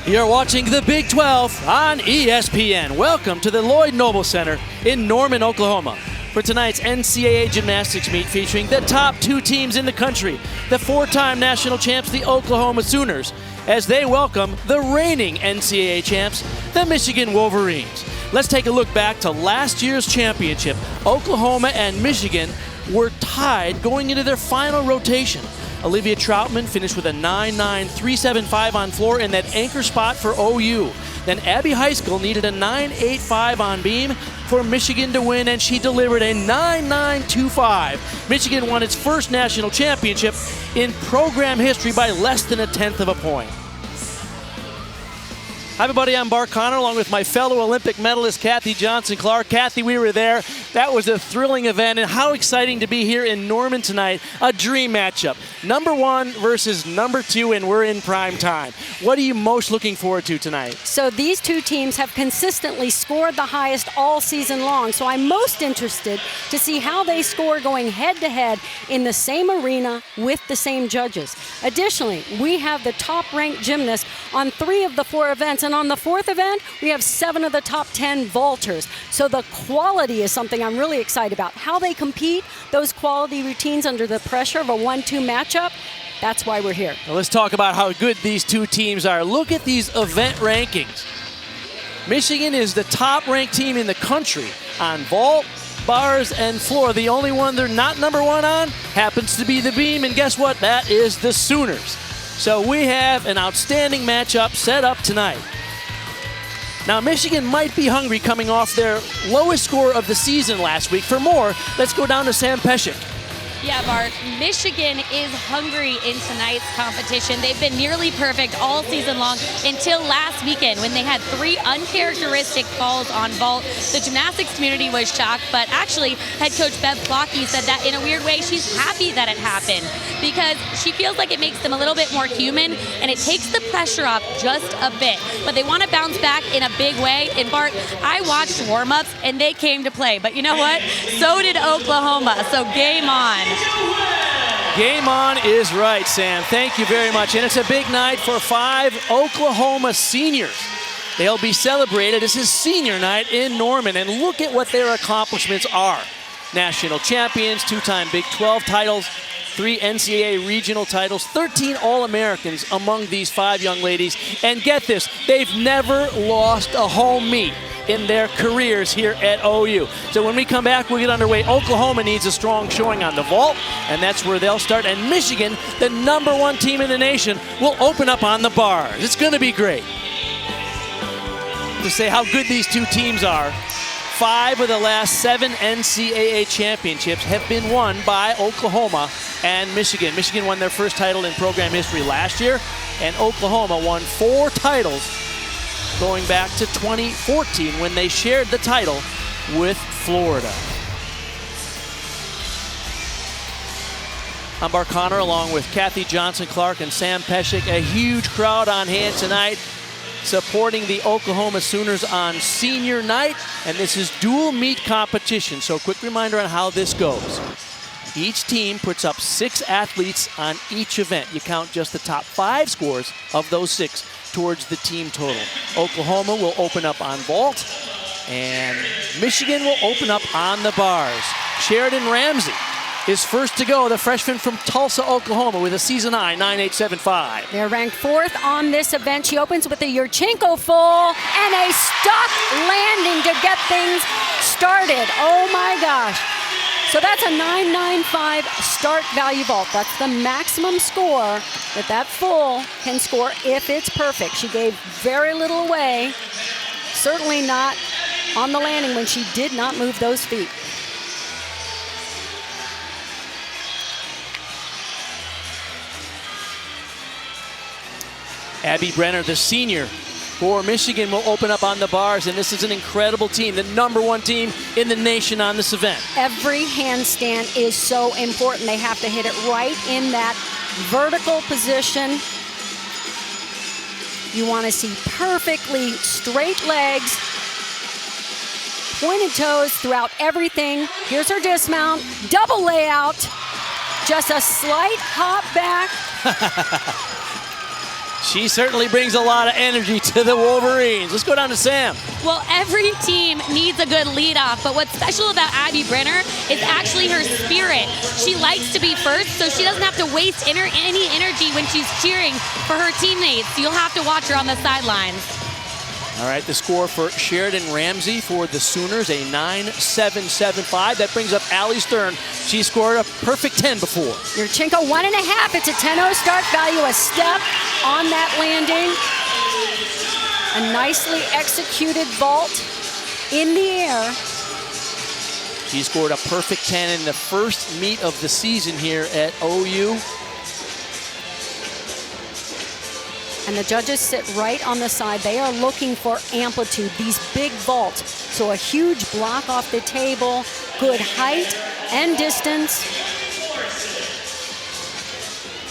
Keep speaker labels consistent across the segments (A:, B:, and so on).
A: You're watching the Big 12 on ESPN. Welcome to the Lloyd Noble Center in Norman, Oklahoma, for tonight's NCAA gymnastics meet featuring the top two teams in the country, the four-time national champs, the Oklahoma Sooners, as they welcome the reigning NCAA champs, the Michigan Wolverines. Let's take a look back to last year's championship. Oklahoma and Michigan were tied going into their final rotation. Olivia Troutman finished with a 9.9.375 on floor in that anchor spot for OU. Then Abby Heiskell needed a 9.85 on beam for Michigan to win, and she delivered a 9.925. Michigan won its first national championship in program history by less than a tenth of a point. Hi everybody, I'm Bart Connor along with my fellow Olympic medalist Kathy Johnson-Clark. Kathy, we were there. That was a thrilling event, and how exciting to be here in Norman tonight. A dream matchup. Number 1 versus number 2, and we're in prime time. What are you most looking forward to tonight?
B: So these two teams have consistently scored the highest all season long, so I'm most interested to see how they score going head-to-head in the same arena with the same judges. Additionally, we have the top-ranked gymnasts on 3 of the 4 events, and on the 4th event, we have 7 of the top 10 vaulters. So the quality is something I'm really excited about. How they compete, those quality routines under the pressure of a 1-2 matchup, that's why we're here.
A: Now let's talk about how good these two teams are. Look at these event rankings. Michigan is the top-ranked team in the country on vault, bars, and floor. The only one they're not number 1 on happens to be the beam, and guess what? That is the Sooners. So we have an outstanding matchup set up tonight. Now, Michigan might be hungry coming off their lowest score of the season last week. For more, let's go down to Sam Pesek.
C: Yeah, Bart, Michigan is hungry in tonight's competition. They've been nearly perfect all season long until last weekend when they had 3 uncharacteristic falls on vault. The gymnastics community was shocked, but actually head coach Bev Plotke said that in a weird way she's happy that it happened because she feels like it makes them a little bit more human and it takes the pressure off just a bit. But they want to bounce back in a big way. And Bart, I watched warm-ups and they came to play. But you know what? So did Oklahoma. So game on.
A: Game on is right, Sam. Thank you very much. And it's a big night for 5 Oklahoma seniors. They'll be celebrated. This is senior night in Norman. And look at what their accomplishments are. National champions, 2-time Big 12 titles, 3 NCAA regional titles, 13 All-Americans among these 5 young ladies. And get this, they've never lost a home meet in their careers here at OU. So when we come back, we'll get underway. Oklahoma needs a strong showing on the vault, and that's where they'll start. And Michigan, the number 1 team in the nation, will open up on the bars. It's going to be great. To say how good these two teams are, 5 of the last 7 NCAA championships have been won by Oklahoma and Michigan. Michigan won their first title in program history last year, and Oklahoma won 4 titles going back to 2014 when they shared the title with Florida. I'm Bart Connor along with Kathy Johnson-Clark and Sam Pesek. A huge crowd on hand tonight supporting the Oklahoma Sooners on senior night, and this is dual meet competition. So quick reminder on how this goes. Each team puts up 6 athletes on each event. You count just the top 5 scores of those 6 towards the team total. Oklahoma will open up on vault, and Michigan will open up on the bars. Sheridan Ramsey is first to go, the freshman from Tulsa, Oklahoma, with a season high 9.875.
B: They're ranked 4th on this event. She opens with a Yurchenko full and a stock landing to get things started. Oh my gosh. So that's a 9.95 start value vault. That's the maximum score that full can score if it's perfect. She gave very little away. Certainly not on the landing when she did not move those feet.
A: Abby Brenner, the senior for Michigan, will open up on the bars, and this is an incredible team, the number 1 team in the nation on this event.
B: Every handstand is so important. They have to hit it right in that vertical position. You want to see perfectly straight legs, pointed toes throughout everything. Here's her dismount, double layout, just a slight hop back.
A: She certainly brings a lot of energy to the Wolverines. Let's go down to Sam.
C: Well, every team needs a good leadoff, but what's special about Abby Brenner is actually her spirit. She likes to be first, so she doesn't have to waste any energy when she's cheering for her teammates. You'll have to watch her on the sidelines.
A: All right, the score for Sheridan Ramsey for the Sooners, a 9.775. That brings up Allie Stern. She scored a perfect 10 before.
B: Yurchenko 1.5. It's a 10-0 start value, a step on that landing. A nicely executed vault in the air.
A: She scored a perfect 10 in the first meet of the season here at OU.
B: And the judges sit right on the side. They are looking for amplitude, these big vaults. So a huge block off the table, good height and distance.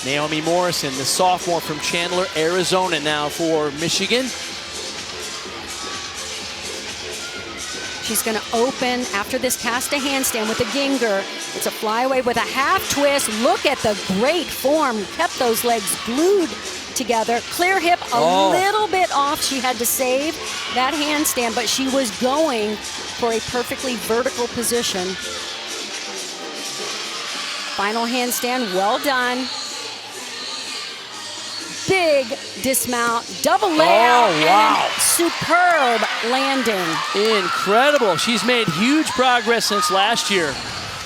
A: Naomi Morrison, the sophomore from Chandler, Arizona now for Michigan.
B: She's going to open after this cast a handstand with a Ginger. It's a flyaway with a half twist. Look at the great form. Kept those legs glued together. Clear hip a little bit off. She had to save that handstand, but she was going for a perfectly vertical position. Final handstand, well done. Big dismount, double layout, and superb landing.
A: Incredible. She's made huge progress since last year.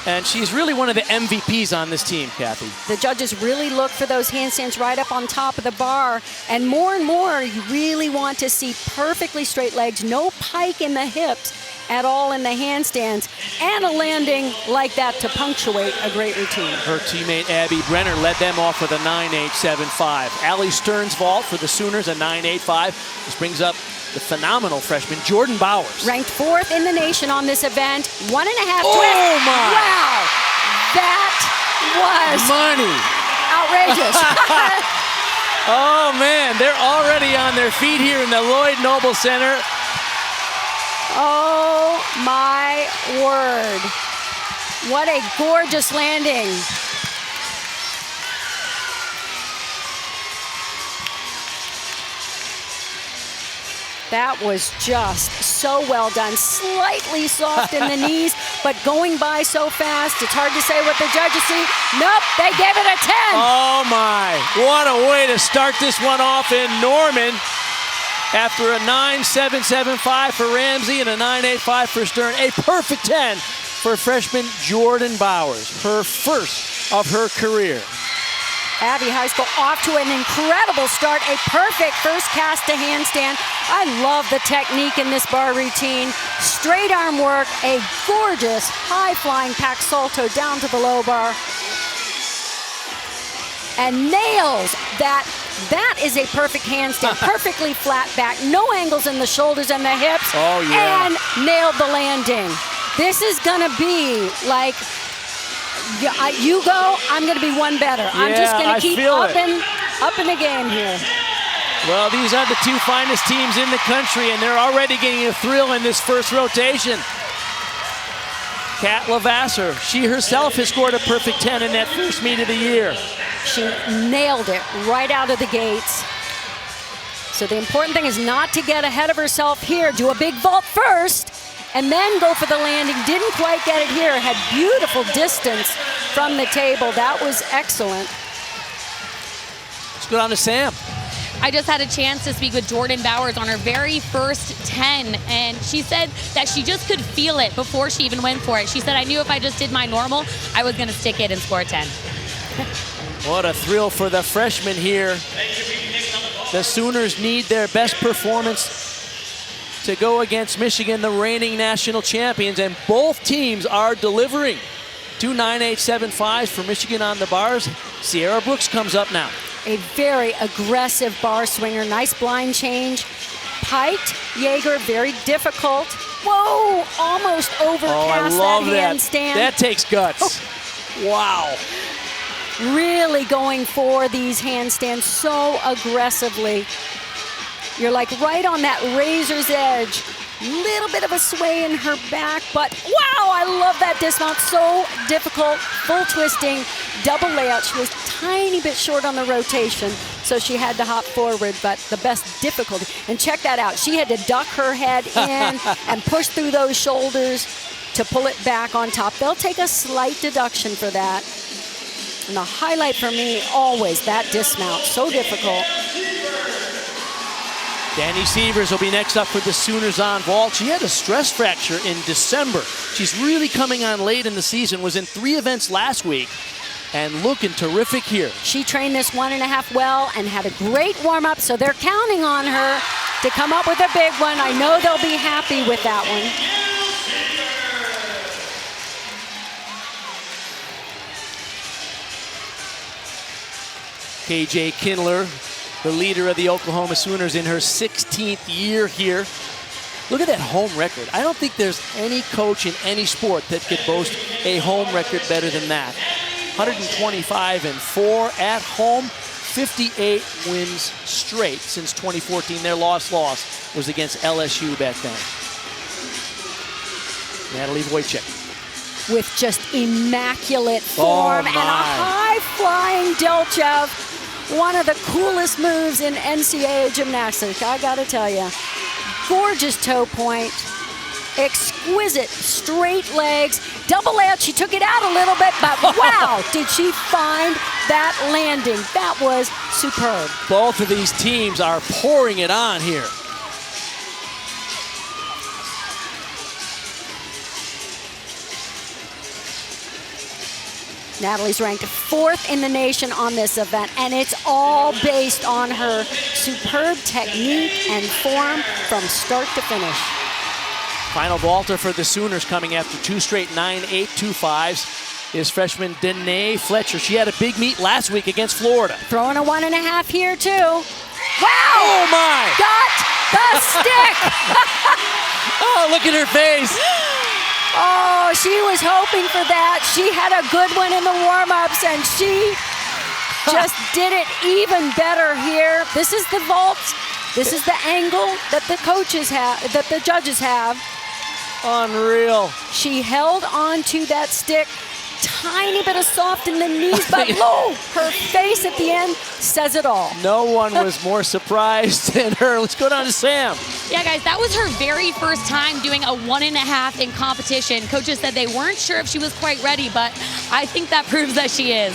A: And she's really one of the MVPs on this team, Kathy.
B: The judges really look for those handstands right up on top of the bar. And more, you really want to see perfectly straight legs, no pike in the hips at all in the handstands, and a landing like that to punctuate a great routine.
A: Her teammate Abby Brenner led them off with a 9.875. Allie Stern's vault for the Sooners, a 9.85. This brings up the phenomenal freshman Jordan Bowers.
B: Ranked 4th in the nation on this event. 1.5 twist.
A: Oh my!
B: Wow, that was
A: money.
B: Outrageous.
A: Oh man, they're already on their feet here in the Lloyd Noble Center.
B: Oh my word. What a gorgeous landing. That was just so well done. Slightly soft in the knees, but going by so fast, it's hard to say what the judges see. Nope, they gave it a 10.
A: Oh my, what a way to start this one off in Norman. After a 9.775 for Ramsey and a 9.85 for Stern, a perfect 10 for freshman Jordan Bowers, her first of her career.
B: Abbey High School off to an incredible start, a perfect first cast to handstand. I love the technique in this bar routine. Straight arm work, a gorgeous high-flying pack salto down to the low bar. And nails that. That is a perfect handstand, perfectly flat back, no angles in the shoulders and the hips.
A: Oh, yeah.
B: And nailed the landing. This is gonna be like, you go, I'm going to be one better. I'm just going to keep up in the game here.
A: Well, these are the two finest teams in the country, and they're already getting a thrill in this first rotation. Kat Lavasser, she herself has scored a perfect 10 in that first meet of the year.
B: She nailed it right out of the gates. So the important thing is not to get ahead of herself here. Do a big vault first, and then go for the landing. Didn't quite get it here. Had beautiful distance from the table. That was excellent.
A: Let's go down to Sam.
C: I just had a chance to speak with Jordan Bowers on her very first 10, and she said that she just could feel it before she even went for it. She said, I knew if I just did my normal, I was going to stick it and score a 10.
A: What a thrill for the freshman here. The Sooners need their best performance to go against Michigan, the reigning national champions, and both teams are delivering. 2 9.875s for Michigan on the bars. Sierra Brooks comes up now.
B: A very aggressive bar swinger. Nice blind change. Piked Jaeger, very difficult. Whoa, almost overcast that handstand.
A: That takes guts. Wow.
B: Really going for these handstands so aggressively. You're like right on that razor's edge. Little bit of a sway in her back, but wow, I love that dismount. So difficult, full twisting, double layout. She was a tiny bit short on the rotation so she had to hop forward, but the best difficulty. And check that out. She had to duck her head in and push through those shoulders to pull it back on top. They'll take a slight deduction for that. And the highlight for me, always that dismount, so difficult.
A: Danny Severs will be next up for the Sooners on vault. She had a stress fracture in December. She's really coming on late in the season, was in 3 events last week, and looking terrific here.
B: She trained this 1.5 well and had a great warm-up, so they're counting on her to come up with a big one. I know they'll be happy with that one.
A: KJ Kindler, the leader of the Oklahoma Sooners in her 16th year here. Look at that home record. I don't think there's any coach in any sport that could boast a home record better than that. 125-4 at home, 58 wins straight since 2014. Their last loss was against LSU back then. Natalie Wojcik.
B: With just immaculate form and a high-flying Delchev. One of the coolest moves in NCAA gymnastics, I gotta tell you. Gorgeous toe point, exquisite straight legs, double edge. She took it out a little bit, but wow, did she find that landing. That was superb.
A: Both of these teams are pouring it on here.
B: Natalie's ranked 4th in the nation on this event, and it's all based on her superb technique and form from start to finish.
A: Final vaulter for the Sooners coming after 2 straight 9.825s is freshman Danae Fletcher. She had a big meet last week against Florida.
B: Throwing a 1.5 here too. Wow!
A: Oh my!
B: Got the stick!
A: Oh, look at her face.
B: Oh, she was hoping for that. She had a good one in the warm-ups, and she just did it even better here. This is the vault. This is the angle that the coaches have, that the judges have.
A: Unreal.
B: She held on to that stick. Tiny bit of soft in the knees, but low, her face at the end says it all.
A: No one was more surprised than her. Let's go down to Sam.
C: Yeah, guys, that was her very first time doing a 1.5 in competition. Coaches said they weren't sure if she was quite ready, but I think that proves that she is.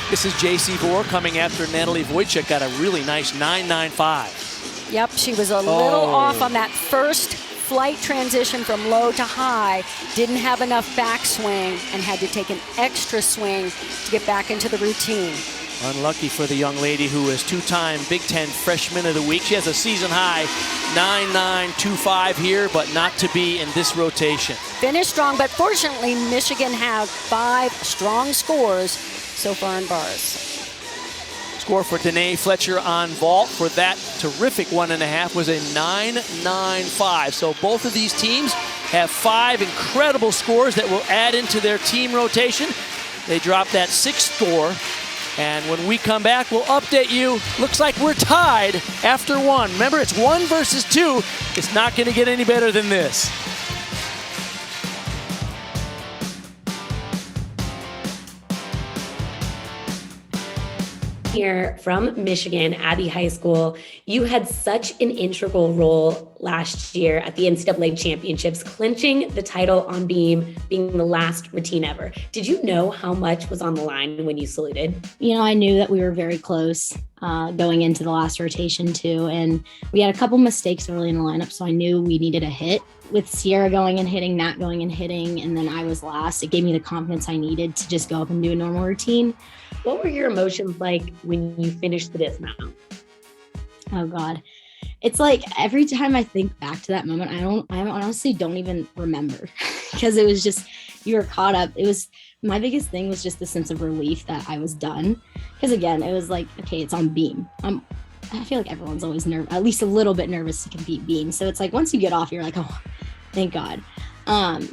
A: This is J.C. Vore coming after Natalie Wojcik got a really nice 9.95.
B: Yep, she was a little off on that first flight transition from low to high, didn't have enough backswing and had to take an extra swing to get back into the routine.
A: Unlucky for the young lady who is 2-time Big Ten Freshman of the Week. She has a season high 9.925 here, but not to be in this rotation.
B: Finished strong, but fortunately Michigan has 5 strong scores so far in bars.
A: Score for Danae Fletcher on vault for that terrific 1.5 was a 9.95. So both of these teams have 5 incredible scores that will add into their team rotation. They dropped that 6th score. And when we come back, we'll update you. Looks like we're tied after 1. Remember, it's 1 versus 2. It's not going to get any better than this.
D: Here from Michigan, Abbey High School. You had such an integral role last year at the NCAA Championships, clinching the title on beam, being the last routine ever. Did you know how much was on the line when you saluted?
E: You know, I knew that we were very close going into the last rotation too. And we had a couple mistakes early in the lineup, so I knew we needed a hit. With Sierra going and hitting, Nat going and hitting, and then I was last, it gave me the confidence I needed to just go up and do a normal routine.
D: What were your emotions like when you finished the dismount?
E: Oh God. It's like every time I think back to that moment, I honestly don't even remember because it was just, you were caught up. It was, my biggest thing was just the sense of relief that I was done. Because again, it was like, okay, it's on beam. I feel like everyone's always at least a little bit nervous to compete beam. So it's like, once you get off, you're like, oh, thank God.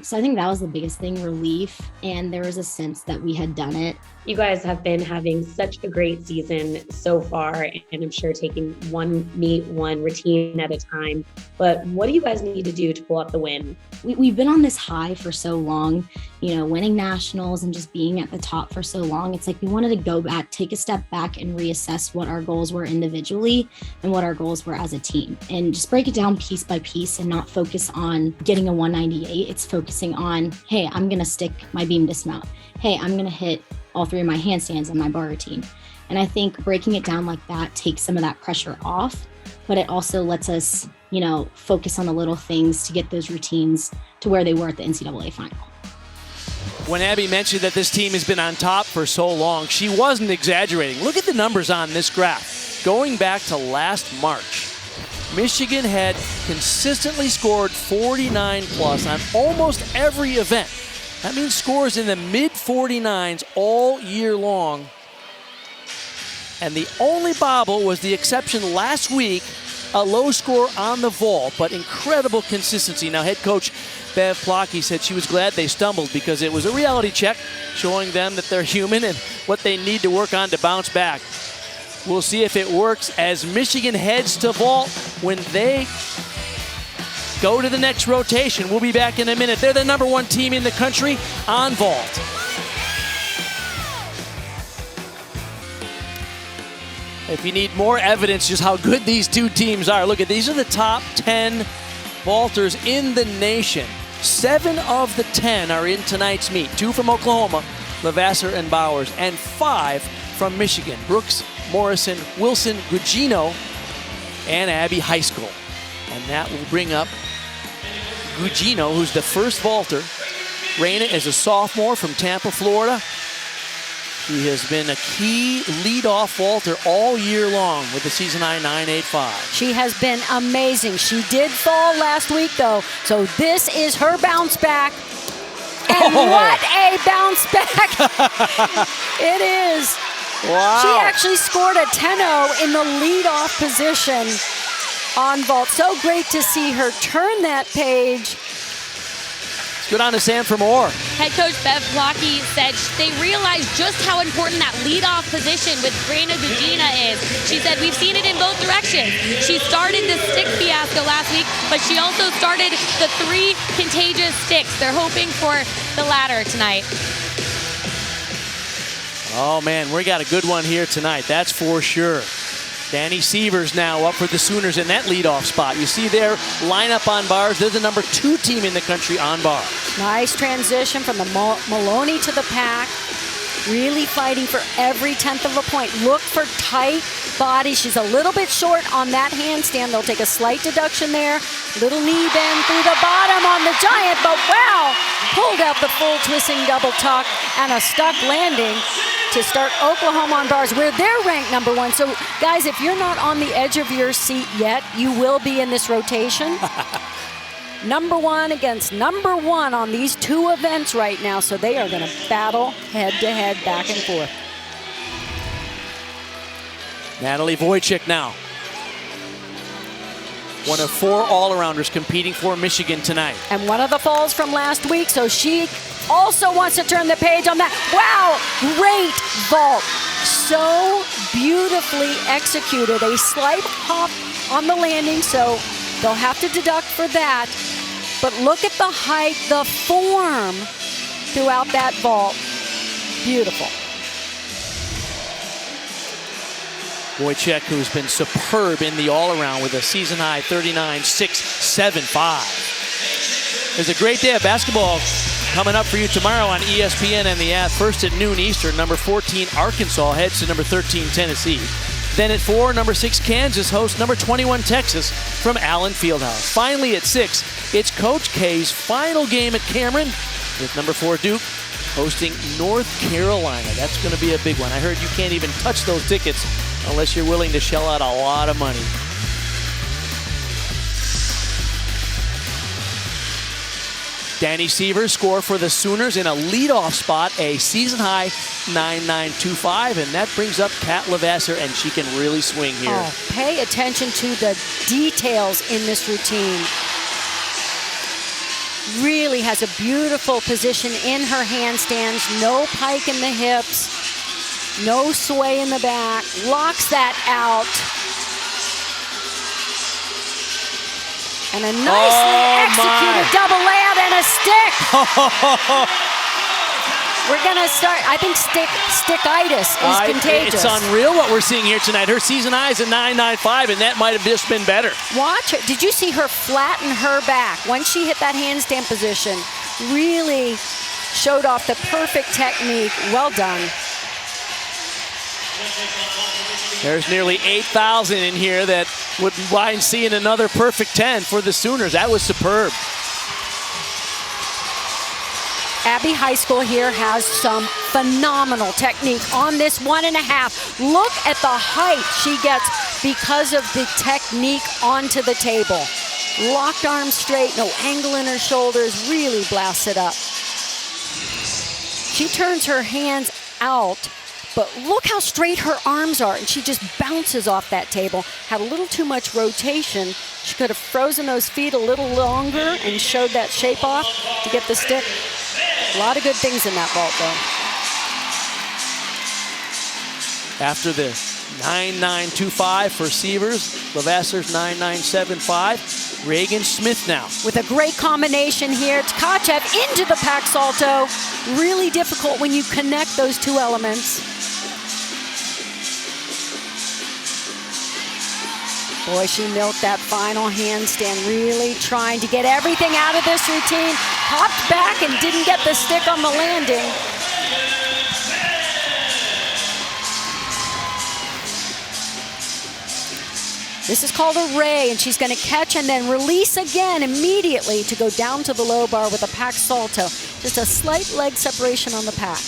E: So I think that was the biggest thing, relief. And there was a sense that we had done it.
D: You guys have been having such a great season so far, and I'm sure taking one meet, one routine at a time. But what do you guys need to do to pull out the win?
E: We've been on this high for so long, winning nationals and just being at the top for so long. It's like we wanted to go back, take a step back and reassess what our goals were individually and what our goals were as a team, and just break it down piece by piece and not focus on getting a 198. It's focusing on, hey, I'm going to stick my beam dismount. Hey, I'm going to hit all three of my handstands and my bar routine. And I think breaking it down like that takes some of that pressure off, but it also lets us, focus on the little things to get those routines to where they were at the NCAA final.
A: When Abby mentioned that this team has been on top for so long, she wasn't exaggerating. Look at the numbers on this graph. Going back to last March, Michigan had consistently scored 49 plus on almost every event. That means scores in the mid-49s all year long. And the only bobble was the exception last week, a low score on the vault, but incredible consistency. Now, head coach Bev Plotke said she was glad they stumbled because it was a reality check showing them that they're human and what they need to work on to bounce back. We'll see if it works as Michigan heads to vault when they go to the next rotation. We'll be back in a minute. They're the #1 team in the country on vault. If you need more evidence just how good these two teams are, look at these are the top 10 vaulters in the nation. 7 of the 10 are in tonight's meet. 2 from Oklahoma, Levasseur and Bowers, and 5 from Michigan. Brooks, Morrison, Wilson, Gugino, and Abbey High School. And that will bring up Gugino, who's the first vaulter. Reina is a sophomore from Tampa, Florida. She has been a key leadoff vaulter all year long with the season high 9.85.
B: She has been amazing. She did fall last week, though, so this is her bounce back. And what a bounce back it is.
A: Wow.
B: She actually scored a 10-0 in the leadoff position on vault. So great to see her turn that page.
A: Let's go down to Sam for more.
C: Head coach Bev Plotke said they realized just how important that leadoff position with Reina Gugino is. She said, we've seen it in both directions. She started the stick fiasco last week, but she also started the 3 contagious sticks. They're hoping for the latter tonight.
A: Oh, man, we got a good one here tonight. That's for sure. Danny Sievers now up for the Sooners in that leadoff spot. You see their lineup on bars. They're the #2 team in the country on bars.
B: Nice transition from the Maloney to the pack. Really fighting for every 10th of a point. Look for tight body. She's a little bit short on that handstand. They'll take a slight deduction there. Little knee bend through the bottom on the giant, but wow! Pulled out the full twisting double tuck and a stuck landing to start Oklahoma on bars, where they're ranked #1. So, guys, if you're not on the edge of your seat yet, you will be in this rotation. #1 against #1 on these 2 events right now, so they are going to battle head-to-head, back and forth.
A: Natalie Wojcik now. One of 4 all-arounders competing for Michigan tonight.
B: And one of the falls from last week, so she also wants to turn the page on that. Wow, great vault. So beautifully executed. A slight hop on the landing, so they'll have to deduct for that. But look at the height, the form throughout that vault. Beautiful.
A: Wojcik, who's been superb in the all-around with a season-high 39.675. There's a great day of basketball coming up for you tomorrow on ESPN and the app. First at noon Eastern, #14 Arkansas heads to #13 Tennessee. Then at 4, #6 Kansas hosts #21 Texas from Allen Fieldhouse. Finally at 6, it's Coach K's final game at Cameron with #4 Duke hosting North Carolina. That's going to be a big one. I heard you can't even touch those tickets unless you're willing to shell out a lot of money. Danny Sievers score for the Sooners in a leadoff spot, a season-high 9.925, and that brings up Kat Levasseur, and she can really swing here.
B: Oh, pay attention to the details in this routine. Really has a beautiful position in her handstands, no pike in the hips. No sway in the back. Locks that out. And a nicely executed double layout and a stick. We're going to start, I think stickitis is contagious.
A: It's unreal what we're seeing here tonight. Her season high is a 9.95, and that might have just been better.
B: Watch her. Did you see her flatten her back? Once she hit that handstand position, really showed off the perfect technique. Well done.
A: There's nearly 8,000 in here that wouldn't mind seeing another perfect 10 for the Sooners. That was superb.
B: Abbey High School here has some phenomenal technique on this 1.5. Look at the height she gets because of the technique onto the table. Locked arms straight, no angle in her shoulders, really blasts it up. She turns her hands out, but look how straight her arms are, and she just bounces off that table. Had a little too much rotation. She could have frozen those feet a little longer and showed that shape off to get the stick. A lot of good things in that vault, though.
A: After the 9.925 for Sievers, Levasseur 9.975. Reagan Smith now.
B: With a great combination here. Tkachev into the Pax Salto. Really difficult when you connect those two elements. Boy, she milked that final handstand, really trying to get everything out of this routine. Hopped back and didn't get the stick on the landing. This is called a ray, and she's going to catch and then release again immediately to go down to the low bar with a Pax Salto. Just a slight leg separation on the pack.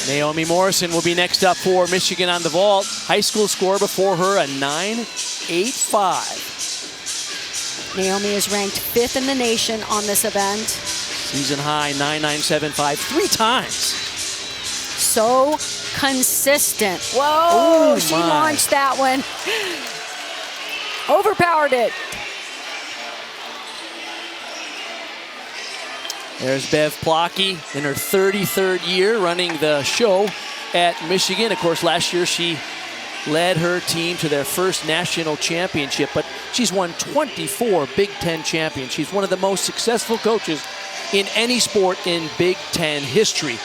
A: Naomi Morrison will be next up for Michigan on the vault. High school score before her, a 9.85.
B: Naomi is ranked 5th in the nation on this event.
A: Season high, 9.975, 3 times.
B: So consistent. Whoa, she launched that one. Overpowered it.
A: There's Bev Plotke in her 33rd year running the show at Michigan. Of course, last year she led her team to their first national championship, but she's won 24 Big Ten champions. She's one of the most successful coaches in any sport in Big Ten history.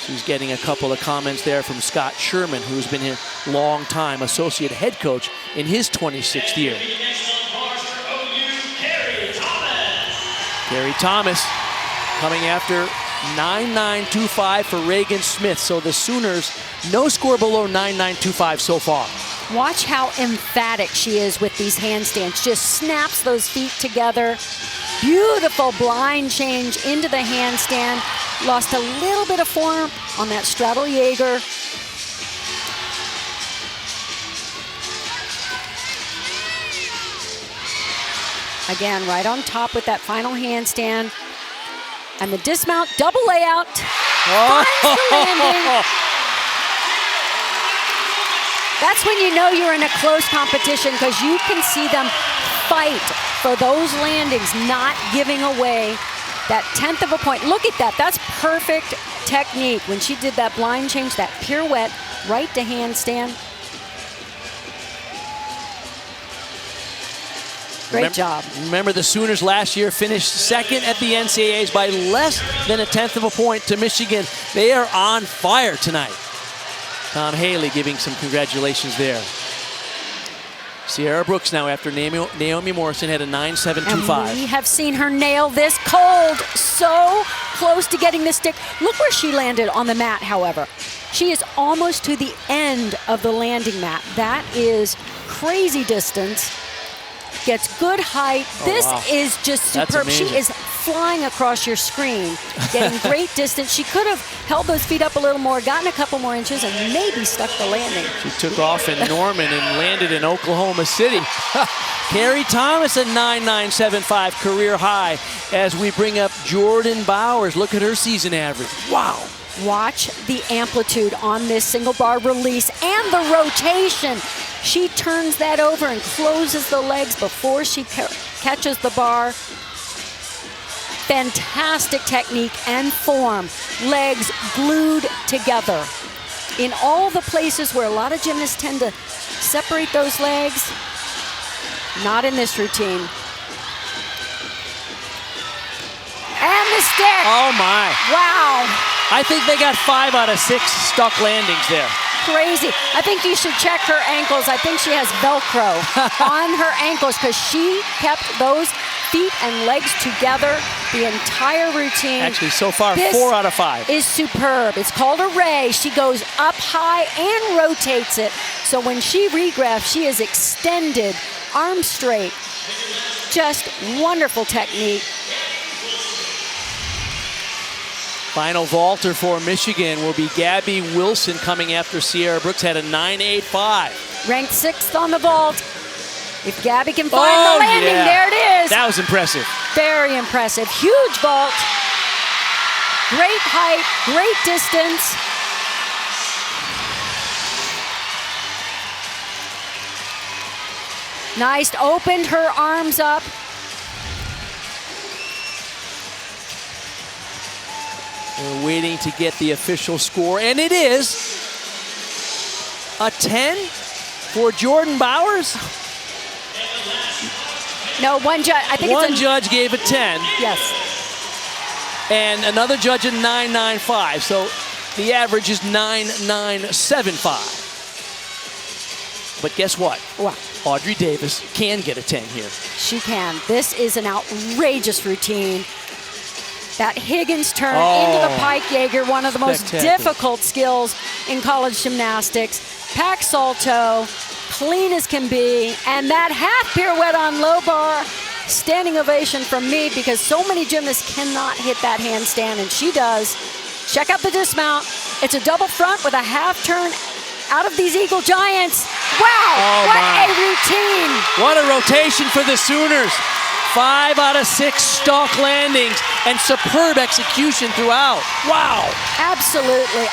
A: She's getting a couple of comments there from Scott Sherman, who's been a long-time associate head coach in his 26th year. Carrie Thomas coming after 9.925 for Reagan Smith. So the Sooners, no score below 9.925 so far.
B: Watch how emphatic she is with these handstands. Just snaps those feet together. Beautiful blind change into the handstand. Lost a little bit of form on that straddle Jaeger. Again, right on top with that final handstand. And the dismount, double layout. Finds the landing. That's when you know you're in a close competition, because you can see them fight for those landings, not giving away that 1/10 of a point. Look at that. That's perfect technique. When she did that blind change, that pirouette, right to handstand. Great job.
A: Remember, the Sooners last year finished second at the NCAAs by less than a 1/10 of a point to Michigan. They are on fire tonight. Tom Haley giving some congratulations there. Sierra Brooks now after Naomi Morrison had a 9.725.
B: And we have seen her nail this cold. So close to getting the stick. Look where she landed on the mat, however. She is almost to the end of the landing mat. That is crazy distance. Gets good height. This is just superb. She is flying across your screen, getting great distance. She could have held those feet up a little more, gotten a couple more inches, and maybe stuck the landing.
A: She took off in Norman and landed in Oklahoma City. Carrie Thomas at 9.975 career high as we bring up Jordan Bowers. Look at her season average. Wow.
B: Watch the amplitude on this single bar release and the rotation. She turns that over and closes the legs before she catches the bar. Fantastic technique and form. Legs glued together. In all the places where a lot of gymnasts tend to separate those legs, not in this routine. And the stick.
A: Oh my.
B: Wow.
A: I think they got 5 out of 6 stuck landings there.
B: Crazy. I think you should check her ankles. I think she has Velcro on her ankles because she kept those feet and legs together the entire routine.
A: Actually, so far,
B: This
A: 4 out of 5.
B: is superb. It's called a ray. She goes up high and rotates it. So when she regrafts, she is extended, arms straight. Just wonderful technique.
A: Final vaulter for Michigan will be Gabby Wilson coming after Sierra Brooks had a 9.85.
B: Ranked 6th on the vault. If Gabby can find the landing,
A: yeah.
B: there it is.
A: That was impressive.
B: Very impressive. Huge vault. Great height, great distance. Nice, opened her arms up.
A: We're waiting to get the official score, and it is a 10 for Jordan Bowers.
B: No, one judge. I think
A: One
B: it's
A: judge gave a 10,
B: yes.
A: and another judge a 9.95. So the average is 9.975. But guess what?
B: What?
A: Audrey Davis can get a 10 here.
B: She can. This is an outrageous routine. That Higgins turn into the pike Jaeger, one of the most
A: Spectacular.
B: difficult skills in college gymnastics. Pack salto, clean as can be, and that half pirouette on low bar. Standing ovation from me because so many gymnasts cannot hit that handstand, and she does. Check out the dismount. It's a double front with a half turn out of these Eagle Giants. Wow, what a routine.
A: What a rotation for the Sooners. 5 out of 6 stalk landings and superb execution throughout. Wow.
B: Absolutely.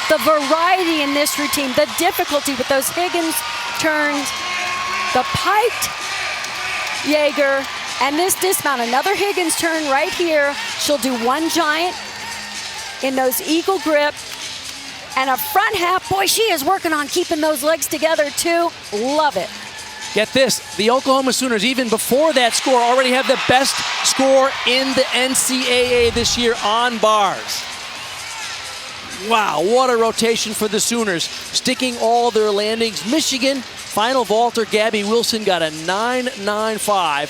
B: The variety in this routine, the difficulty with those Higgins turns, the piked Jaeger, and this dismount. Another Higgins turn right here. She'll do one giant in those eagle grip. And a front half. Boy, she is working on keeping those legs together too. Love it.
A: Get this, the Oklahoma Sooners, even before that score, already have the best score in the NCAA this year on bars. Wow, what a rotation for the Sooners, sticking all their landings. Michigan, final vaulter, Gabby Wilson got a 9.95.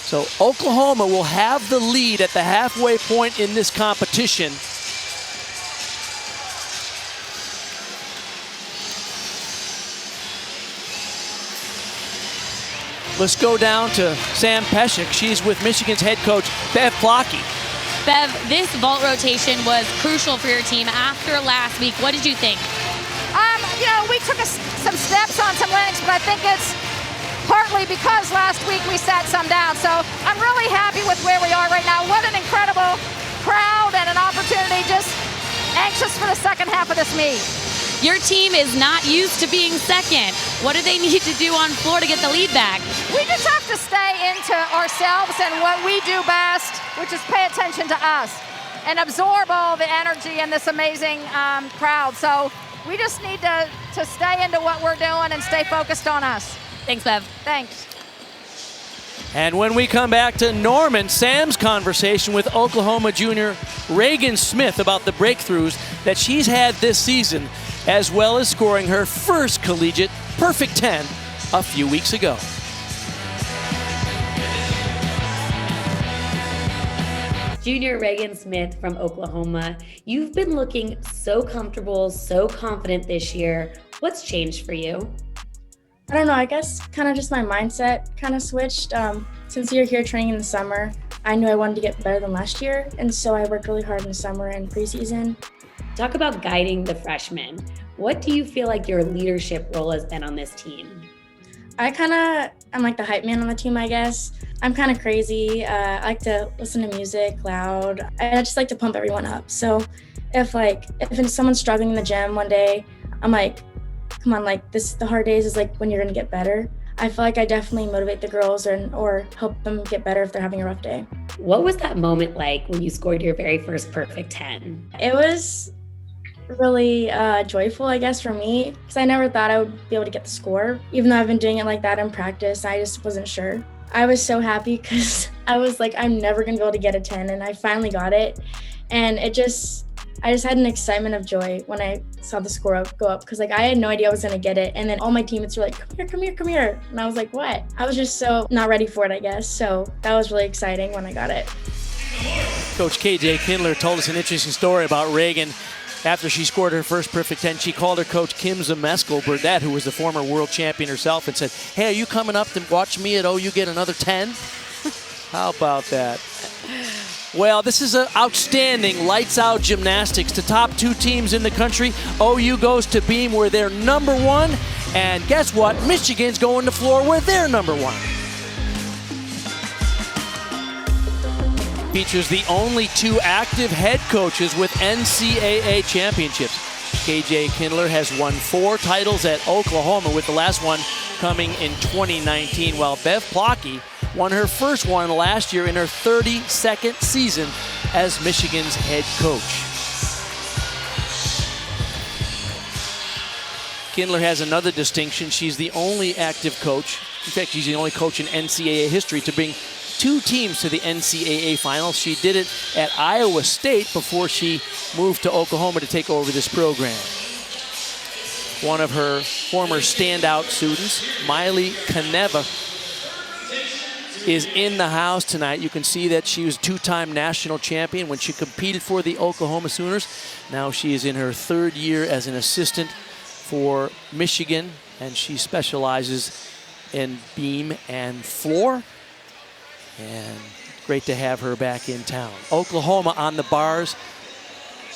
A: So Oklahoma will have the lead at the halfway point in this competition. Let's go down to Sam Peshek. She's with Michigan's head coach, Bev Plotke.
C: Bev, this vault rotation was crucial for your team after last week. What did you think?
F: We took some steps on some legs, but I think it's partly because last week we sat some down. So I'm really happy with where we are right now. What an incredible crowd and an opportunity. Just anxious for the second half of this meet.
C: Your team is not used to being second. What do they need to do on floor to get the lead back?
F: We just have to stay into ourselves and what we do best, which is pay attention to us and absorb all the energy in this amazing crowd. So we just need to stay into what we're doing and stay focused on us.
C: Thanks, Bev.
F: Thanks.
A: And when we come back to Norman, Sam's conversation with Oklahoma junior Reagan Smith about the breakthroughs that she's had this season, as well as scoring her first collegiate perfect 10 a few weeks ago.
D: Junior Reagan Smith from Oklahoma, you've been looking so comfortable, so confident this year. What's changed for you?
G: I don't know, I guess kind of just my mindset kind of switched. Since you're here training in the summer, I knew I wanted to get better than last year, and so I worked really hard in the summer and preseason.
D: Talk about guiding the freshmen. What do you feel like your leadership role has been on this team?
G: I'm like the hype man on the team, I guess. I'm kind of crazy. I like to listen to music loud. I just like to pump everyone up. So if someone's struggling in the gym one day, I'm like, come on, like the hard days is like when you're gonna get better. I feel like I definitely motivate the girls or help them get better if they're having a rough day.
D: What was that moment like when you scored your very first perfect 10?
G: It was really joyful, I guess, for me, because I never thought I would be able to get the score. Even though I've been doing it like that in practice, I just wasn't sure. I was so happy because I was like, I'm never gonna be able to get a 10, and I finally got it. And I just had an excitement of joy when I saw the score go up, because like I had no idea I was gonna get it. And then all my teammates were like, come here, come here, come here. And I was like, what? I was just so not ready for it, I guess. So that was really exciting when I got it.
A: Coach KJ Kindler told us an interesting story about Reagan. After she scored her first perfect 10, she called her coach Kim Zamesco-Burdett, who was the former world champion herself, and said, hey, are you coming up to watch me at OU get another 10? How about that? Well, this is an outstanding lights-out gymnastics. To top 2 teams in the country, OU goes to Beam where they're number 1. And guess what? Michigan's going to Floor where they're number 1. Features the only 2 active head coaches with NCAA championships. KJ Kindler has won 4 titles at Oklahoma, with the last one coming in 2019, while Bev Plotke won her first one last year in her 32nd season as Michigan's head coach. Kindler has another distinction. She's the only active coach, in fact, she's the only coach in NCAA history to bring 2 teams to the NCAA finals. She did it at Iowa State before she moved to Oklahoma to take over this program. One of her former standout students, Miley Kaneva, is in the house tonight. You can see that she was 2-time national champion when she competed for the Oklahoma Sooners. Now she is in her 3rd year as an assistant for Michigan, and she specializes in beam and floor. And great to have her back in town. Oklahoma on the bars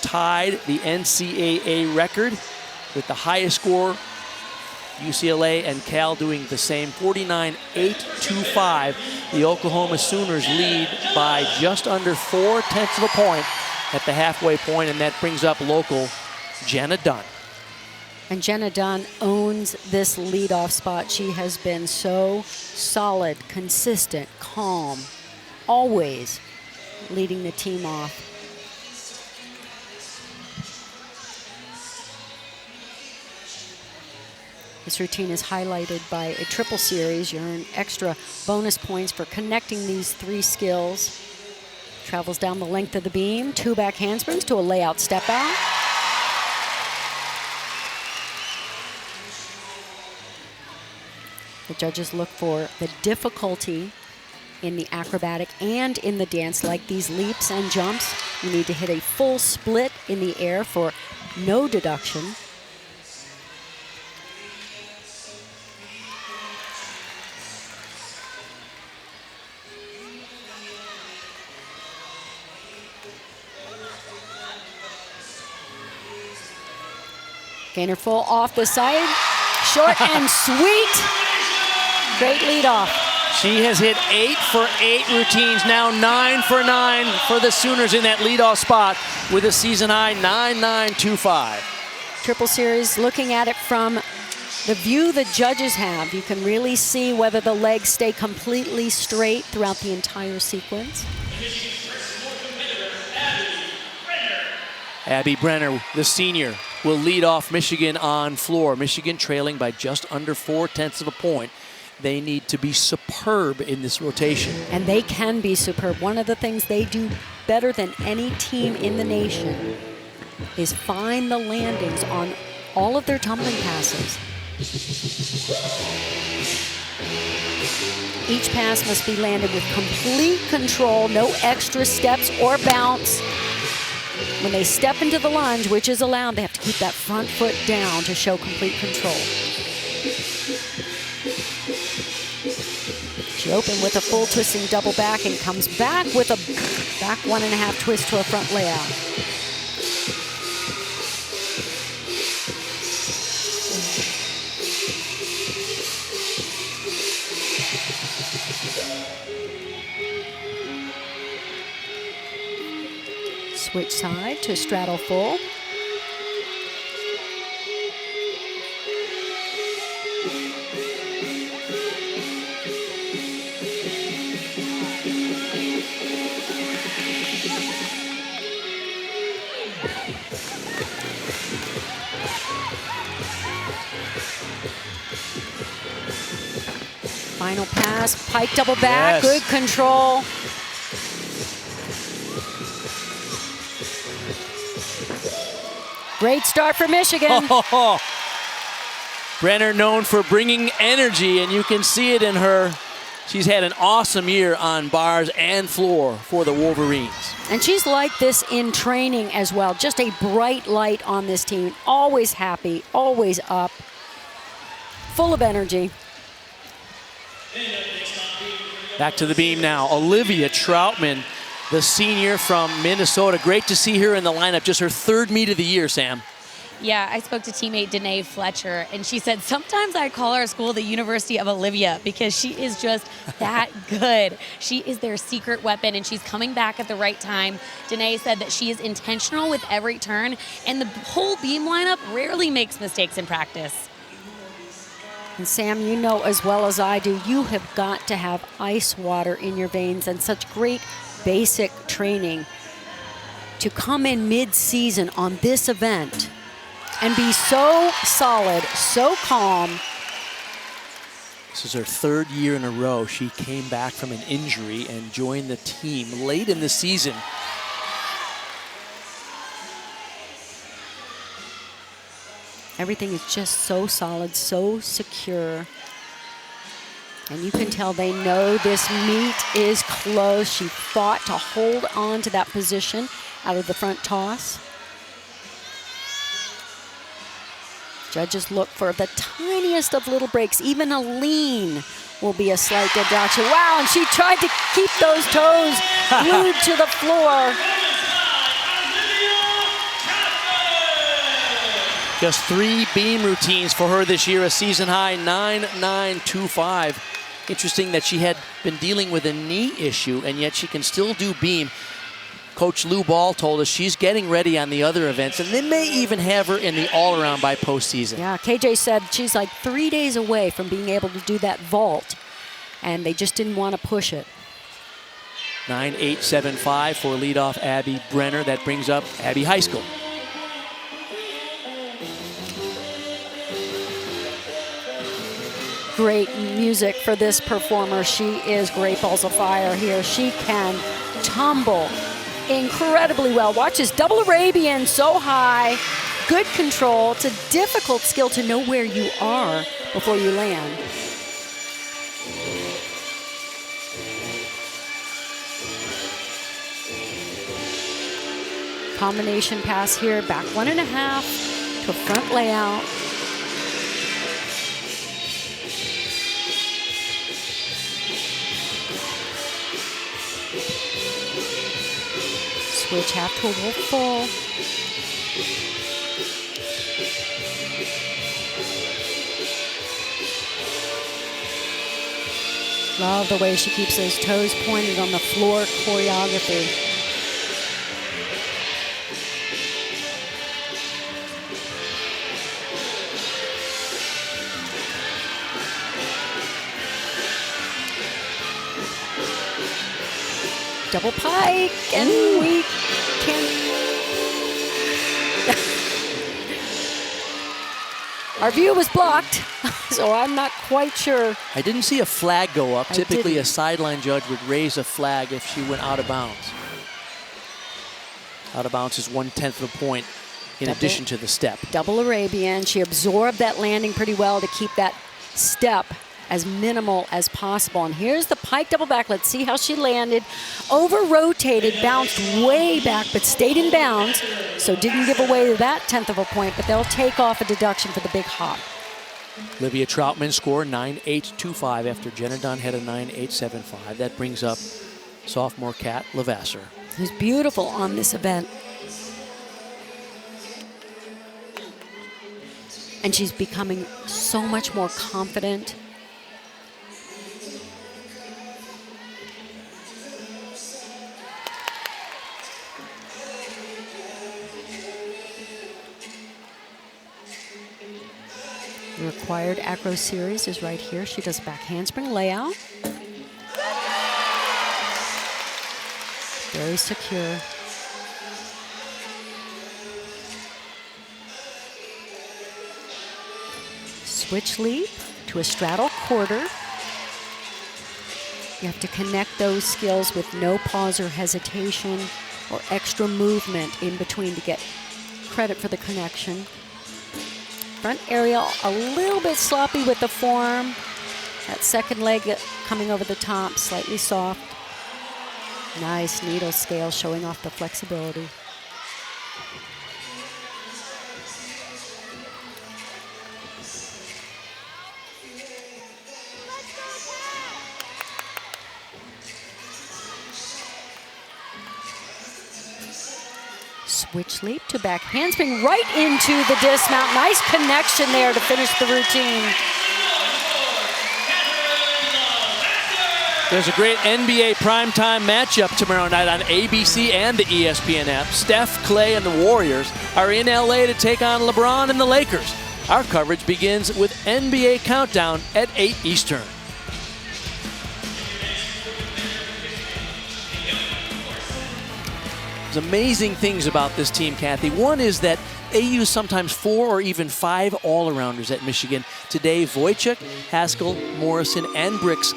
A: tied the NCAA record with the highest score. UCLA and Cal doing the same, 49-825. The Oklahoma Sooners lead by just under 0.4 of a point at the halfway point, and that brings up local Jenna Dunn.
B: And Jenna Dunn owns this leadoff spot. She has been so solid, consistent, calm, always leading the team off. This routine is highlighted by a triple series. You earn extra bonus points for connecting these 3 skills. Travels down the length of the beam, 2 back handsprings to a layout step out. The judges look for the difficulty in the acrobatic and in the dance, like these leaps and jumps. You need to hit a full split in the air for no deduction. Gainer full off the side, short and sweet. Great leadoff.
A: She has hit 8 for 8 routines, now 9 for 9 for the Sooners in that leadoff spot with a season high 9.925.
B: Triple series, looking at it from the view the judges have, you can really see whether the legs stay completely straight throughout the entire sequence.
A: Abby Brenner, the senior, will lead off Michigan on floor. Michigan trailing by just under 0.4 of a point. They need to be superb in this rotation.
B: And they can be superb. One of the things they do better than any team in the nation is find the landings on all of their tumbling passes. Each pass must be landed with complete control, no extra steps or bounce. When they step into the lunge, which is allowed, they have to keep that front foot down to show complete control. She opened with a full twisting double back and comes back with a back 1.5 twist to a front layout. Switch side to straddle full. Final pass, pike double back,
A: Yes.
B: good control. Great start for Michigan.
A: Brenner known for bringing energy, and you can see it in her. She's had an awesome year on bars and floor for the Wolverines.
B: And she's like this in training as well. Just a bright light on this team. Always happy, always up, full of energy.
A: Back to the beam now. Olivia Troutman, the senior from Minnesota. Great to see her in the lineup. Just her third meet of the year, Sam.
C: Yeah, I spoke to teammate Danae Fletcher, and she said, sometimes I call our school the University of Olivia because she is just that good. She is their secret weapon, and she's coming back at the right time. Danae said that she is intentional with every turn, and the whole beam lineup rarely makes mistakes in practice.
B: And Sam, you know as well as I do, you have got to have ice water in your veins and such great basic training to come in mid-season on this event and be so solid, so calm.
A: This is her third year in a row. She came back from an injury and joined the team late in the season.
B: Everything is just so solid, so secure. And you can tell they know this meet is close. She fought to hold on to that position out of the front toss. Judges look for the tiniest of little breaks. Even a lean will be a slight deduction. Wow, and she tried to keep those toes glued to the floor.
A: Just 3 beam routines for her this year, a season high 9.925. Interesting that she had been dealing with a knee issue, and yet she can still do beam. Coach Lou Ball told us she's getting ready on the other events, and they may even have her in the all-around by postseason.
B: Yeah, KJ said she's like 3 days away from being able to do that vault, and they just didn't want to push it.
A: 9.875 for leadoff Abby Brenner. That brings up Abby High School.
B: Great music for this performer. She is great balls of fire here. She can tumble incredibly well. Watch this double Arabian so high. Good control. It's a difficult skill to know where you are before you land. Combination pass here, back 1.5 to front layout. Switch half to a wolf full. Love the way she keeps those toes pointed on the floor choreography. Double pike, and we can. Our view was blocked, so I'm not quite sure.
A: I didn't see a flag go up.
B: I
A: Typically,
B: didn't.
A: a sideline judge would raise a flag if she went out of bounds. Out of bounds is 1/10 of a point in
B: Double.
A: addition to the step.
B: Double Arabian. She absorbed that landing pretty well to keep that step as minimal as possible. And here's the pike double back. Let's see how she landed. Over-rotated, bounced way back, but stayed in bounds. So didn't give away that 1/10 of a point, but they'll take off a deduction for the big hop.
A: Olivia Troutman scored 9.825 after Jenna Dunn had a 9.875. That brings up sophomore Kat Levasseur.
B: Who's beautiful on this event. And she's becoming so much more confident. The required acro series is right here. She does back handspring layout. Very secure. Switch leap to a straddle quarter. You have to connect those skills with no pause or hesitation or extra movement in between to get credit for the connection. Front aerial a little bit sloppy with the form. That second leg coming over the top, slightly soft. Nice needle scale showing off the flexibility. Switch leap to back handspring right into the dismount. Nice connection there to finish the routine.
A: There's a great NBA primetime matchup tomorrow night on ABC and the ESPN app. Steph, Clay, and the Warriors are in LA to take on LeBron and the Lakers. Our coverage begins with NBA Countdown at 8 Eastern. There's amazing things about this team, Kathy. One is that they use sometimes 4 or even 5 all-arounders at Michigan. Today, Wojciech, Haskell, Morrison, and Brooks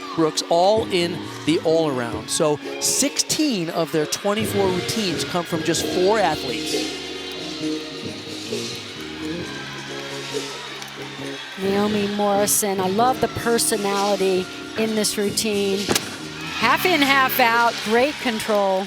A: all in the all-around. So 16 of their 24 routines come from just 4 athletes.
B: Naomi Morrison, I love the personality in this routine. Half in, half out, great control.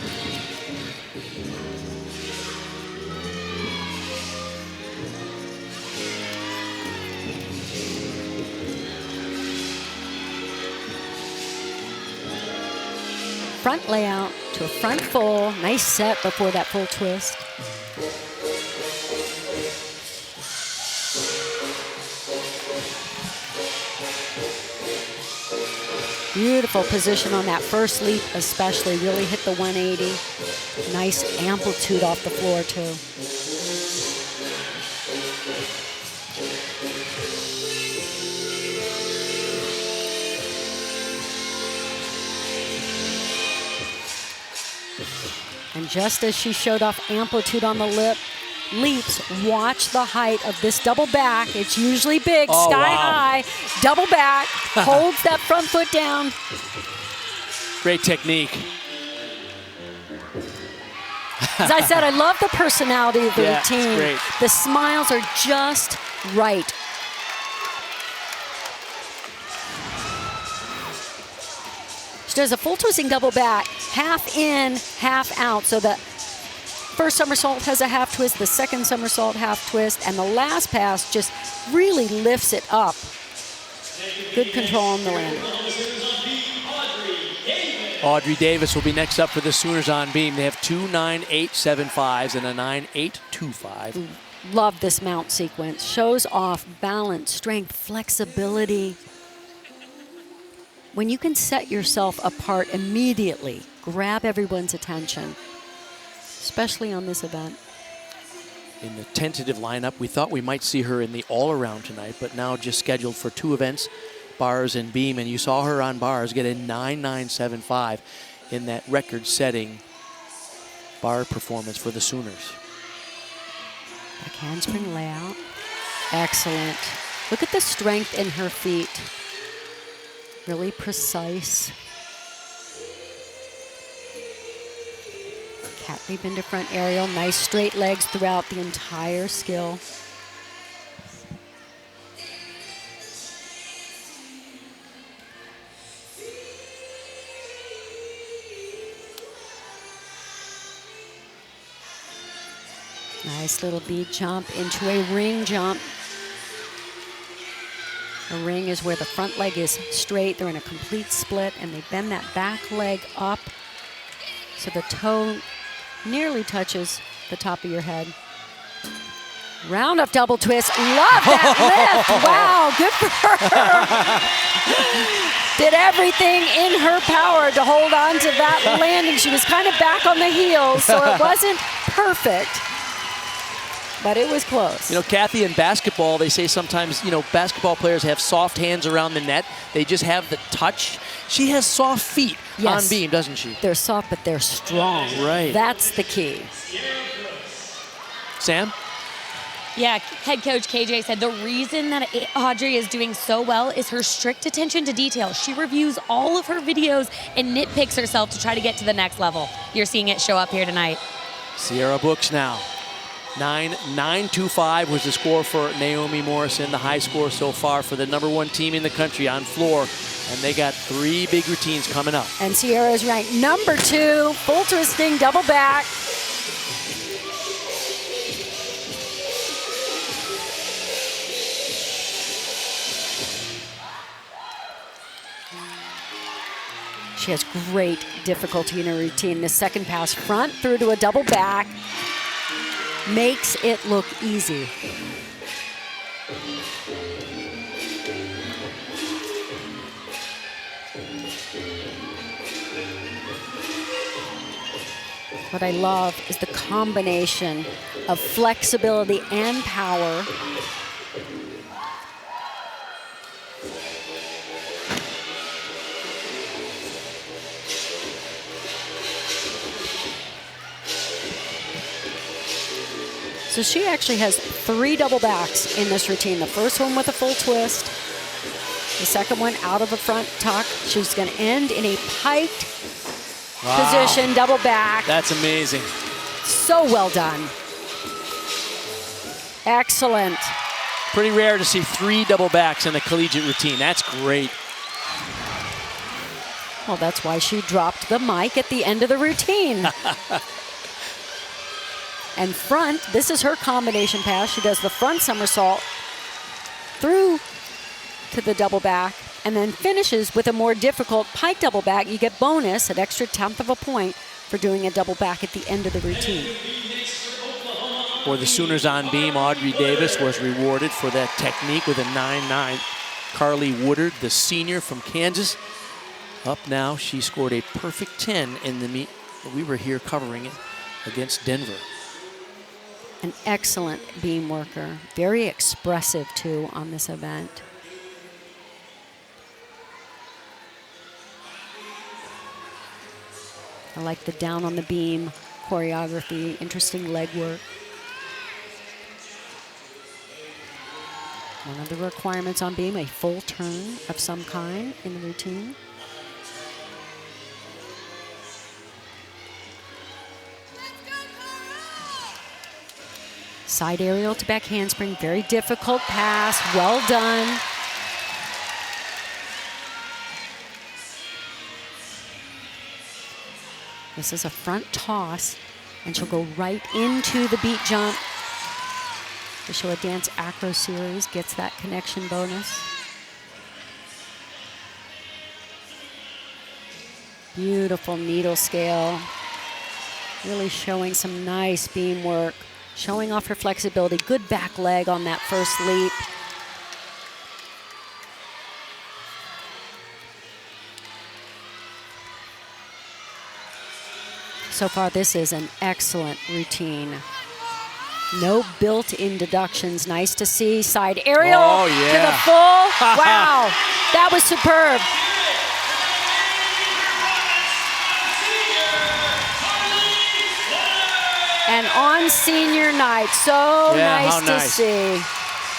B: Front layout to a front full. Nice set before that full twist. Beautiful position on that first leap especially. Really hit the 180. Nice amplitude off the floor too. And just as she showed off amplitude on the leaps, watch the height of this double back. It's usually big, sky high, double back, holds that front foot down.
A: Great technique.
B: As I said, I love the personality of the
A: Yeah,
B: routine.
A: it's great.
B: The smiles are just right. She does a full twisting double back, half in, half out. So the first somersault has a half twist, the second somersault half twist, and the last pass just really lifts it up. Good control on the landing.
A: Audrey Davis will be next up for the Sooners on beam. They have 2 9.875s and a 9.825.
B: Love this mount sequence. Shows off balance, strength, flexibility. When you can set yourself apart immediately, grab everyone's attention, especially on this event.
A: In the tentative lineup, we thought we might see her in the all-around tonight, but now just scheduled for 2 events, bars and beam, and you saw her on bars get a 9.975 in that record-setting bar performance for the Sooners.
B: Back handspring layout. Excellent. Look at the strength in her feet. Really precise. Cat leap into front aerial. Nice straight legs throughout the entire skill. Nice little bead jump into a ring jump. A ring is where the front leg is straight. They're in a complete split, and they bend that back leg up so the toe nearly touches the top of your head. Round up double twist. Love that lift. Wow, good for her. Did everything in her power to hold on to that landing. She was kind of back on the heels, so it wasn't perfect. But it was close.
A: You know, Kathy, in basketball, they say sometimes, you know, basketball players have soft hands around the net. They just have the touch. She has soft feet on beam, doesn't she?
B: They're soft, but they're strong.
A: Right.
B: That's the key.
A: Sam?
C: Yeah, head coach KJ said the reason that Audrey is doing so well is her strict attention to detail. She reviews all of her videos and nitpicks herself to try to get to the next level. You're seeing it show up here tonight.
A: Sierra Brooks now. 9-2-5 was the score for Naomi Morrison, the high score so far for the #1 team in the country on floor. And they got 3 big routines coming up.
B: And Sierra is ranked #2, full twisting, double back. She has great difficulty in her routine. The second pass front through to a double back makes it look easy. What I love is the combination of flexibility and power. So she actually has 3 double backs in this routine. The first one with a full twist. The second one out of a front tuck. She's going to end in a piked position, double back.
A: That's amazing.
B: So well done. Excellent.
A: Pretty rare to see 3 double backs in a collegiate routine. That's great.
B: Well, that's why she dropped the mic at the end of the routine. And front, this is her combination pass. She does the front somersault through to the double back and then finishes with a more difficult pike double back. You get bonus, an extra 1/10 of a point for doing a double back at the end of the routine.
A: For the Sooners on beam, Audrey Davis was rewarded for that technique with a 9-9. Carly Woodard, the senior from Kansas, up now. She scored a perfect 10 in the meet. We were here covering it against Denver.
B: An excellent beam worker. Very expressive, too, on this event. I like the down on the beam choreography, interesting leg work. One of the requirements on beam, a full turn of some kind in the routine. Side aerial to back handspring, very difficult pass, well done. This is a front toss, and she'll go right into the beat jump. The Show a Dance Acro Series gets that connection bonus. Beautiful needle scale. Really showing some nice beam work. Showing off her flexibility. Good back leg on that first leap. So far, this is an excellent routine. No built-in deductions. Nice to see. Side aerial to the full. Wow, that was superb. And on senior night, so nice to see.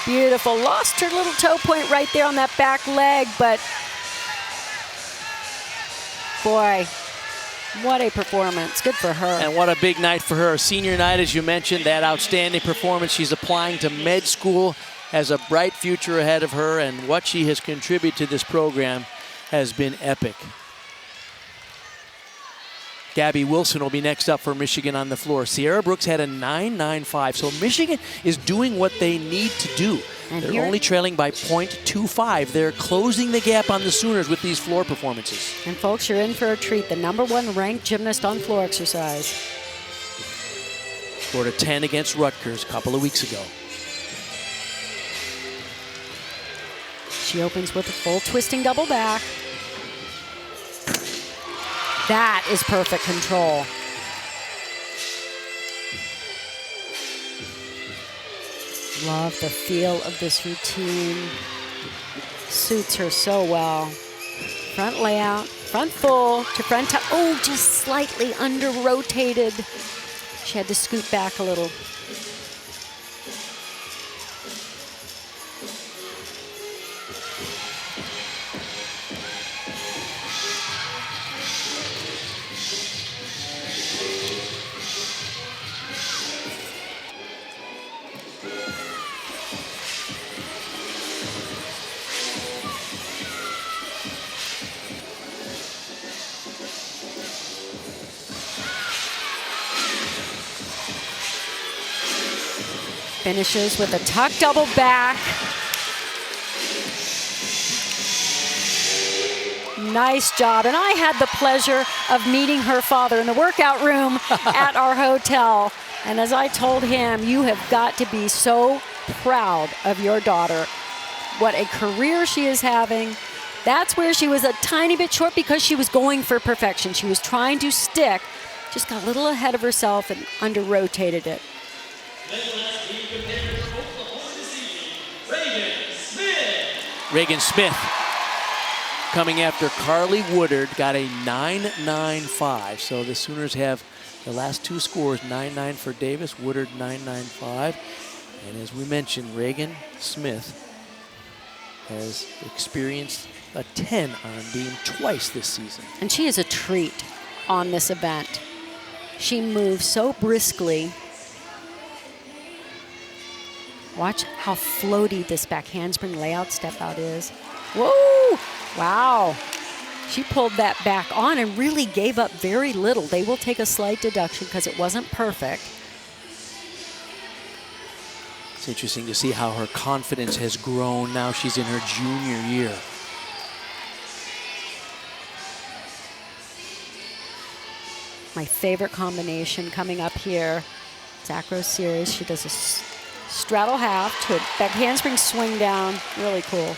B: Beautiful. Lost her little toe point right there on that back leg, but boy, what a performance. Good for her.
A: And what a big night for her. Senior night, as you mentioned, that outstanding performance. She's applying to med school, has a bright future ahead of her, and what she has contributed to this program has been epic. Gabby Wilson will be next up for Michigan on the floor. Sierra Brooks had a 9.95, so Michigan is doing what they need to do. And they're only trailing by 0.25. They're closing the gap on the Sooners with these floor performances.
B: And folks, you're in for a treat. The #1 ranked gymnast on floor exercise.
A: Scored a 10 against Rutgers a couple of weeks ago.
B: She opens with a full twisting double back. That is perfect control. Love the feel of this routine. Suits her so well. Front layout, front full to front to, oh, just slightly under rotated. She had to scoot back a little. Finishes with a tuck double back. Nice job. And I had the pleasure of meeting her father in the workout room at our hotel. And as I told him, you have got to be so proud of your daughter. What a career she is having. That's where she was a tiny bit short because she was going for perfection. She was trying to stick, just got a little ahead of herself and under-rotated it.
A: Reagan Smith coming after Carly Woodard, got a 9.95. So the Sooners have the last two scores, 9.9 for Davis, Woodard 9.95. And as we mentioned, Reagan Smith has experienced a 10 on beam twice this season.
B: And she is a treat on this event. She moves so briskly. Watch how floaty this back handspring layout step out is. Whoa, wow. She pulled that back on and really gave up very little. They will take a slight deduction because it wasn't perfect.
A: It's interesting to see how her confidence has grown now she's in her junior year.
B: My favorite combination coming up here. Acro series. She does a straddle half to a back handspring swing down. Really cool.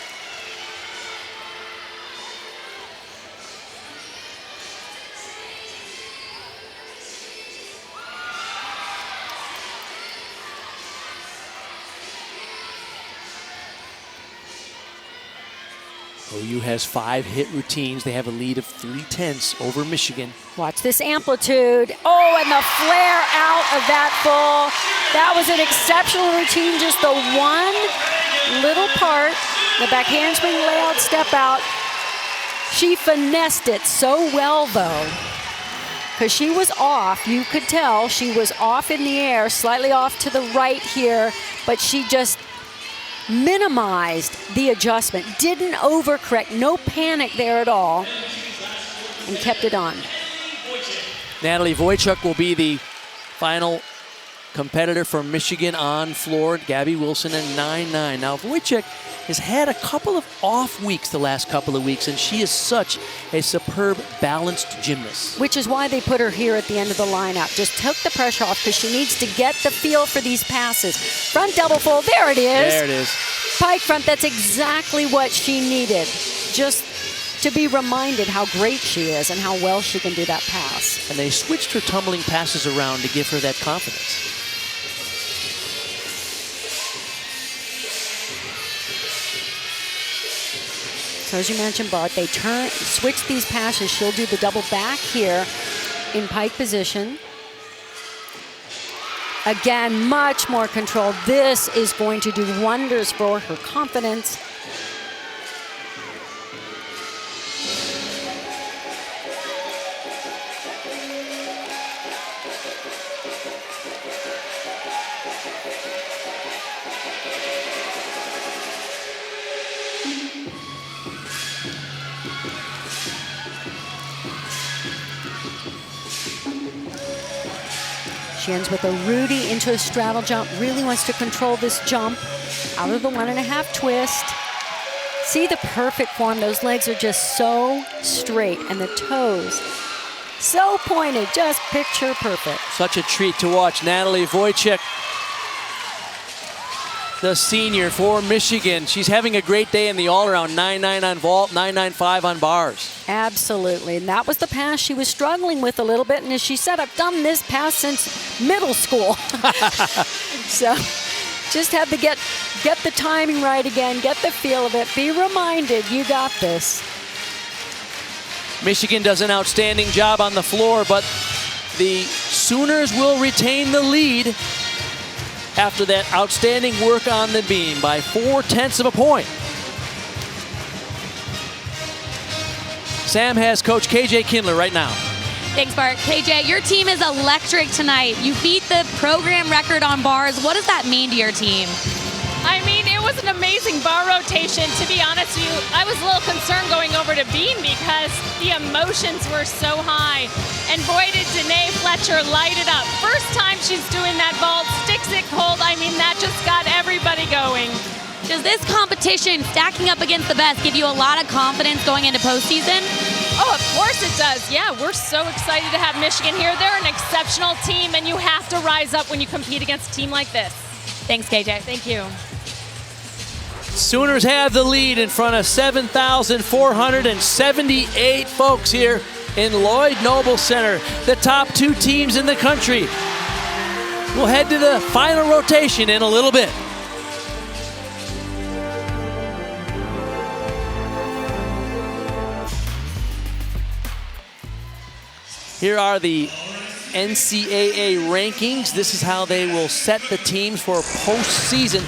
A: OU has 5 hit routines. They have a lead of 3/10 over Michigan.
B: Watch this amplitude. Oh, and the flare out of that full. That was an exceptional routine. Just the one little part, the back handspring layout step out. She finessed it so well, though, because she was off. You could tell she was off in the air, slightly off to the right here, but she just minimized the adjustment, didn't overcorrect, no panic there at all, and kept it on.
A: Natalie Wojcik will be the final competitor from Michigan on floor. Gabby Wilson at 9.9. Now Wojcik has had a couple of off weeks the last couple of weeks, and she is such a superb balanced gymnast.
B: Which is why they put her here at the end of the lineup. Just took the pressure off because she needs to get the feel for these passes. Front double fold, there it is.
A: There it is.
B: Pike front, that's exactly what she needed. Just to be reminded how great she is and how well she can do that pass.
A: And they switched her tumbling passes around to give her that confidence.
B: So as you mentioned, Bart, they switch these passes. She'll do the double back here in pike position. Again, much more control. This is going to do wonders for her confidence. She ends with a Rudy into a straddle jump. Really wants to control this jump out of the 1.5 twist. See the perfect form. Those legs are just so straight and the toes so pointed, just picture perfect.
A: Such a treat to watch. Natalie Wojcik, the senior for Michigan. She's having a great day in the all-around. 9.9 on vault, 9.95 on bars.
B: Absolutely, and that was the pass she was struggling with a little bit. And as she said, I've done this pass since middle school. So just had to get the timing right again, get the feel of it, be reminded you got this.
A: Michigan does an outstanding job on the floor, but the Sooners will retain the lead after that outstanding work on the beam by 0.4 of a point. Sam has Coach KJ Kindler right now.
C: Thanks, Bart. KJ, your team is electric tonight. You beat the program record on bars. What does that mean to your team?
H: I mean, it was an amazing bar rotation. To be honest with you, I was a little concerned going over to beam because the emotions were so high. And boy, did Danae Fletcher light it up. First time she's doing that vault, sticks it cold. I mean, that just got everybody going.
C: Does this competition, stacking up against the best, give you a lot of confidence going into postseason?
H: Oh, of course it does. Yeah, we're so excited to have Michigan here. They're an exceptional team, and you have to rise up when you compete against a team like this.
C: Thanks, KJ.
H: Thank you.
A: Sooners have the lead in front of 7,478 folks here in Lloyd Noble Center. The top 2 teams in the country. We'll head to the final rotation in a little bit. Here are the NCAA rankings. This is how they will set the teams for postseason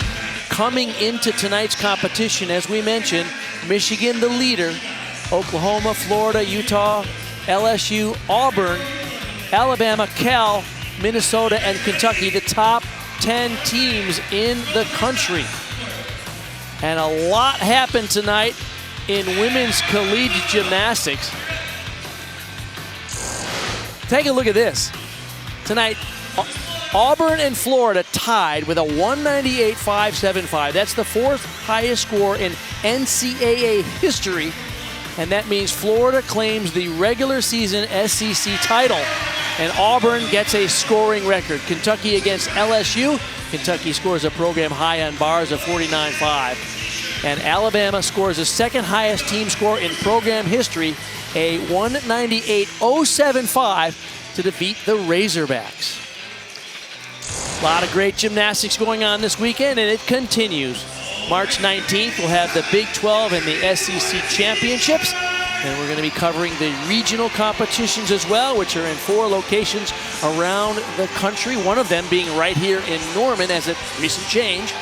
A: coming into tonight's competition. As we mentioned, Michigan the leader, Oklahoma, Florida, Utah, LSU, Auburn, Alabama, Cal, Minnesota, and Kentucky, the top 10 teams in the country. And a lot happened tonight in women's collegiate gymnastics. Take a look at this. Tonight, Auburn and Florida tied with a 198.575. That's the 4th highest score in NCAA history. And that means Florida claims the regular season SEC title. And Auburn gets a scoring record. Kentucky against LSU. Kentucky scores a program high on bars of 49.5. And Alabama scores the 2nd highest team score in program history, a 198.075 to defeat the Razorbacks. A lot of great gymnastics going on this weekend, and it continues. March 19th, we'll have the Big 12 and the SEC championships. And we're going to be covering the regional competitions as well, which are in 4 locations around the country. One of them being right here in Norman as a recent change.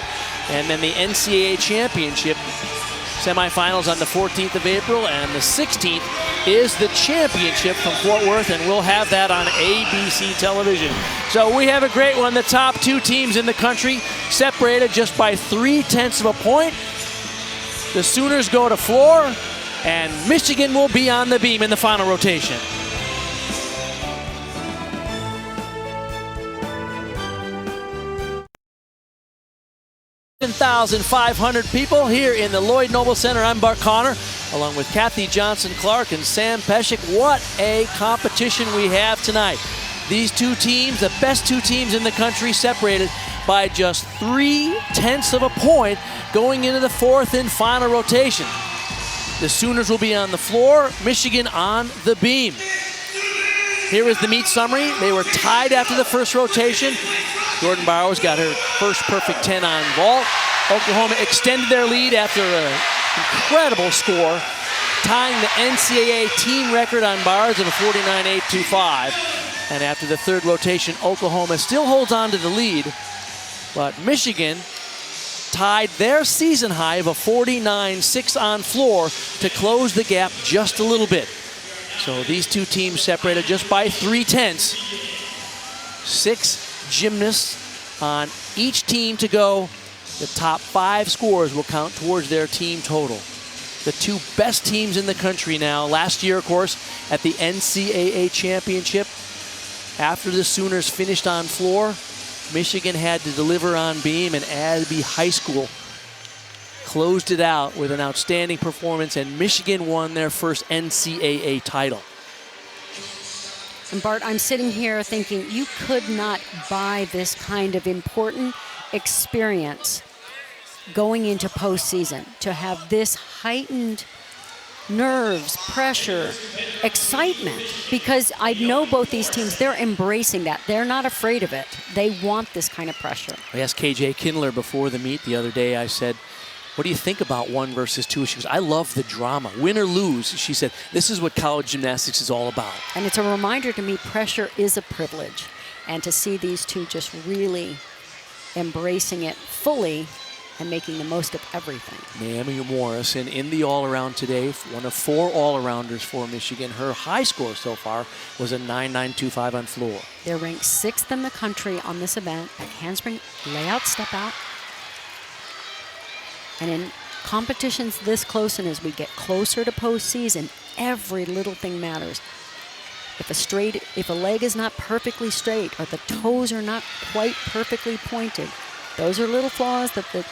A: And then the NCAA championship semifinals on the 14th of April, and the 16th is the championship from Fort Worth, and we'll have that on ABC television. So we have a great one. The top 2 teams in the country separated just by 0.3 of a point. The Sooners go to floor, and Michigan will be on the beam in the final rotation. 7,500 people here in the Lloyd Noble Center. I'm Bart Connor, along with Kathy Johnson-Clark and Sam Pesek. What a competition we have tonight. These 2 teams, the best 2 teams in the country, separated by just 0.3 of a point going into the 4th and final rotation. The Sooners will be on the floor, Michigan on the beam. Here is the meet summary. They were tied after the first rotation. Jordan Burroughs got her first perfect 10 on vault. Oklahoma extended their lead after an incredible score, tying the NCAA team record on bars of a 49.825. And after the 3rd rotation, Oklahoma still holds on to the lead, but Michigan tied their season high of a 49.6 on floor to close the gap just a little bit. So these 2 teams separated just by 0.3. 6 gymnasts on each team to go. The top 5 scores will count towards their team total. The 2 best teams in the country now. Last year, of course, at the NCAA championship, after the Sooners finished on floor, Michigan had to deliver on beam, and Abbey High School closed it out with an outstanding performance, and Michigan won their first NCAA title.
B: And Bart, I'm sitting here thinking you could not buy this kind of important experience going into postseason, to have this heightened nerves, pressure, excitement, because I know both these teams, they're embracing that. They're not afraid of it. They want this kind of pressure.
A: I asked KJ Kindler before the meet the other day, I said, what do you think about 1 versus 2? She goes, I love the drama. Win or lose, she said, this is what college gymnastics is all about.
B: And it's a reminder to me, pressure is a privilege. And to see these 2 just really embracing it fully and making the most of everything.
A: Naomi Morrison in the all-around today, one of 4 all-arounders for Michigan. Her high score so far was a 9.925 on floor.
B: They're ranked 6th in the country on this event at handspring layout step out. And in competitions this close and as we get closer to postseason, every little thing matters. If a leg is not perfectly straight or the toes are not quite perfectly pointed, those are little flaws that the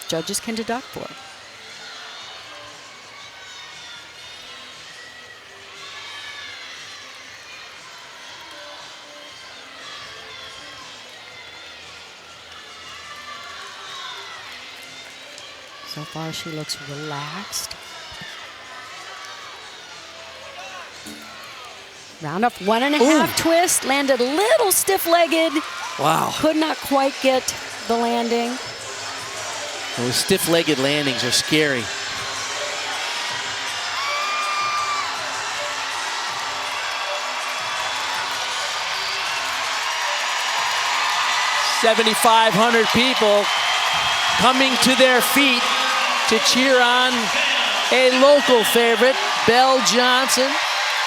B: judges can deduct for. So far, she looks relaxed. Round off 1.5 twist, landed a little stiff-legged.
A: Wow.
B: Could not quite get the landing.
A: Those stiff-legged landings are scary. $7,500 people coming to their feet to cheer on a local favorite, Belle Johnson.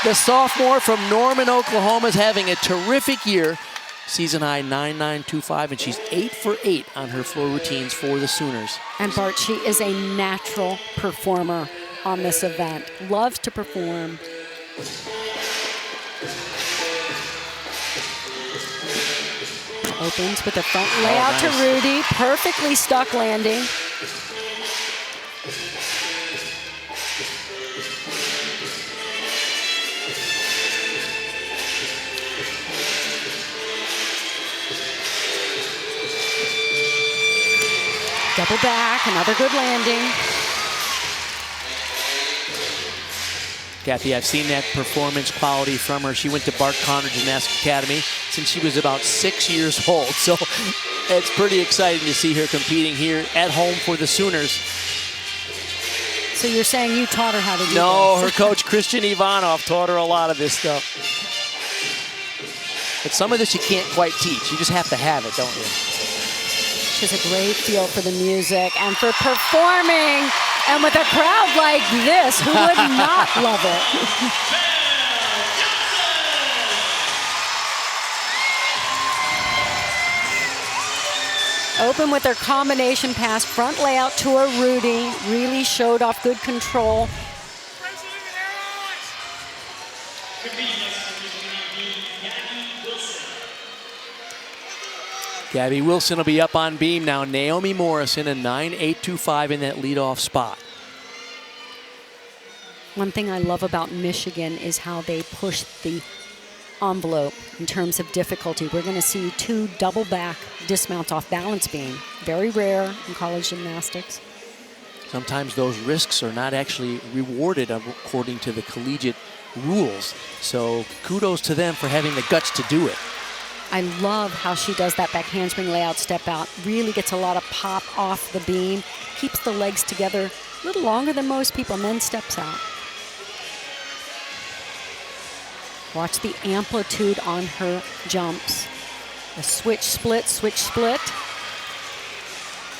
A: The sophomore from Norman, Oklahoma, is having a terrific year. Season high 9.925, and she's 8 for 8 on her floor routines for the Sooners.
B: And Bart, she is a natural performer on this event. Loves to perform. Opens with a front layout to Rudy. Perfectly stuck landing. Double back, another good landing.
A: Kathy, I've seen that performance quality from her. She went to Bart Conner Gymnastics Academy since she was about 6 years old. So it's pretty exciting to see her competing here at home for the Sooners.
B: So you're saying you taught her how to do
A: No,
B: this?
A: her coach, Christian Ivanov, taught her a lot of this stuff. But some of this you can't quite teach. You just have to have it, don't you?
B: She has a great feel for the music and for performing. And with a crowd like this, who would not love it? Open with her combination pass, front layout to a Rudy. Really showed off good control.
A: Gabby Wilson will be up on beam now. Naomi Morrison, a 9.825 in that leadoff spot.
B: One thing I love about Michigan is how they push the envelope in terms of difficulty. We're going to see 2 double back dismounts off balance beam. Very rare in college gymnastics.
A: Sometimes those risks are not actually rewarded according to the collegiate rules. So kudos to them for having the guts to do it.
B: I love how she does that back handspring layout step out. Really gets a lot of pop off the beam. Keeps the legs together a little longer than most people and then steps out. Watch the amplitude on her jumps. A switch split, switch split.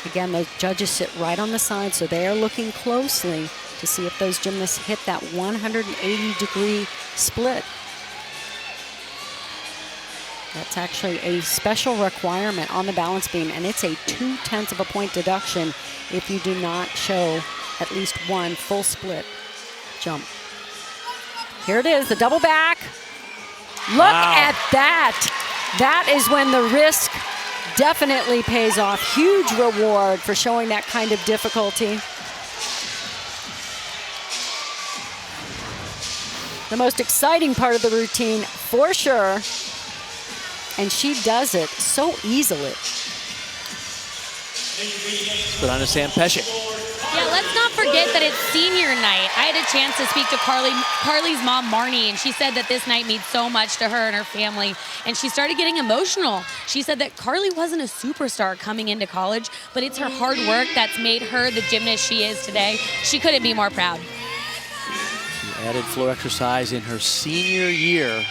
B: Again, those judges sit right on the side, so they are looking closely to see if those gymnasts hit that 180-degree split. That's actually a special requirement on the balance beam, and it's a 0.2 of a point deduction if you do not show at least one full split jump. Here it is, the double back. Look at that. That is when the risk definitely pays off. Huge reward for showing that kind of difficulty. The most exciting part of the routine, for sure. And she does it so easily.
A: Put on to Sam Pesek.
C: Yeah, let's not forget that it's senior night. I had a chance to speak to Carly's mom, Marnie, and she said that this night means so much to her and her family. And she started getting emotional. She said that Carly wasn't a superstar coming into college, but it's her hard work that's made her the gymnast she is today. She couldn't be more proud.
A: She added floor exercise in her senior year.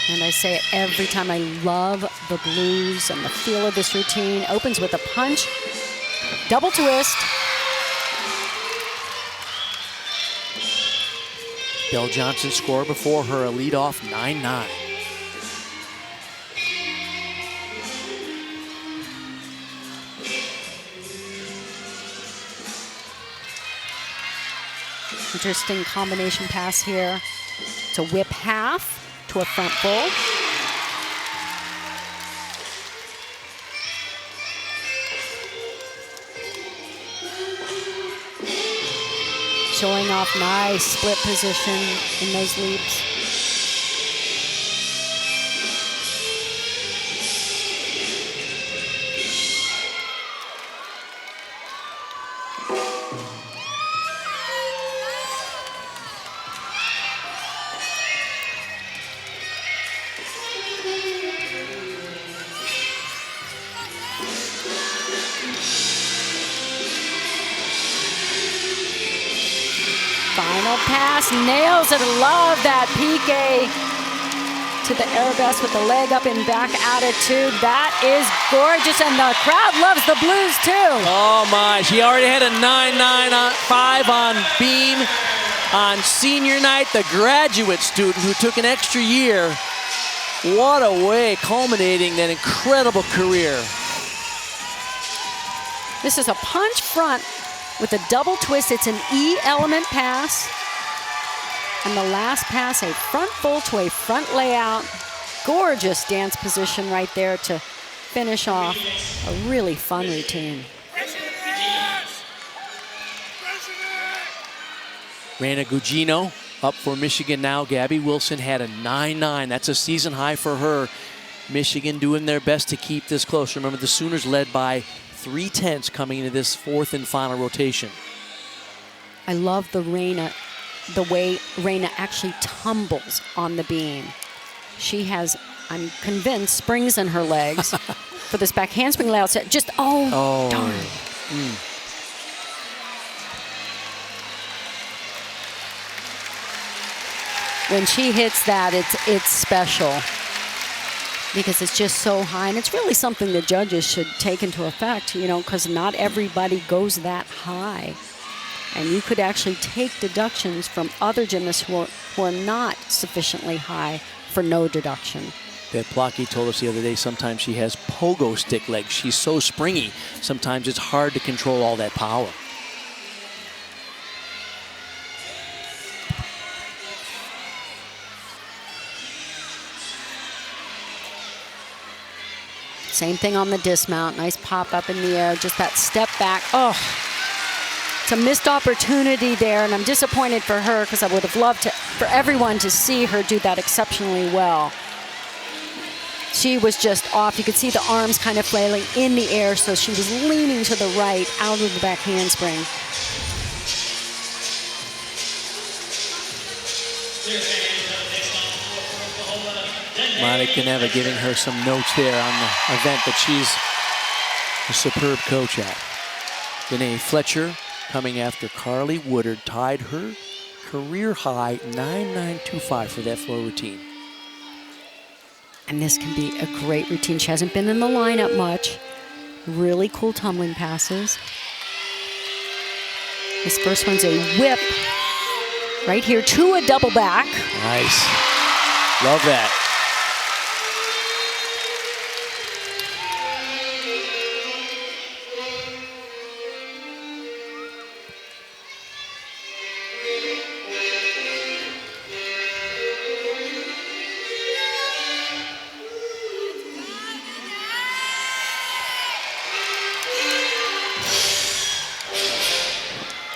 B: And I say it every time, I love the blues and the feel of this routine. Opens with a punch, double twist.
A: Belle Johnson scored before her, a leadoff 9-9.
B: Interesting combination pass here. It's a whip half to a front full. Showing off nice split position in those leaps. Final pass, nails it. Love that piqué to the arabesque with the leg up and back attitude. That is gorgeous, and the crowd loves the blues too.
A: Oh my, she already had a 9.95 on beam on senior night. The graduate student who took an extra year. What a way, culminating that incredible career.
B: This is a punch front with a double twist. It's an E element pass. And the last pass, a front full to a front layout. Gorgeous dance position right there to finish off a really fun routine.
A: Reyna Gugino up for Michigan now. Gabby Wilson had a 9.9. That's a season high for her. Michigan doing their best to keep this close. Remember, the Sooners led by 3/10 coming into this fourth and final rotation.
B: I love the way Reyna actually tumbles on the beam. She has, I'm convinced, springs in her legs for this back handspring layout set. Just, darn. When she hits that, it's special because it's just so high, and it's really something the judges should take into effect, you know, because not everybody goes that high. And you could actually take deductions from other gymnasts who are not sufficiently high for no deduction.
A: Beth Plotke told us the other day sometimes she has pogo stick legs. She's so springy, sometimes it's hard to control all that power.
B: Same thing on the dismount. Nice pop up in the air. Just that step back. Oh, it's a missed opportunity there, and I'm disappointed for her because I would have loved for everyone to see her do that exceptionally well. She was just off. You could see the arms kind of flailing in the air, so she was leaning to the right out of the back handspring.
A: Monica Neva giving her some notes there on the event that she's a superb coach at. Danae Fletcher coming after Carly Woodard tied her career high 9.925 for that floor routine.
B: And this can be a great routine. She hasn't been in the lineup much. Really cool tumbling passes. This first one's a whip right here to a double back.
A: Nice. Love that.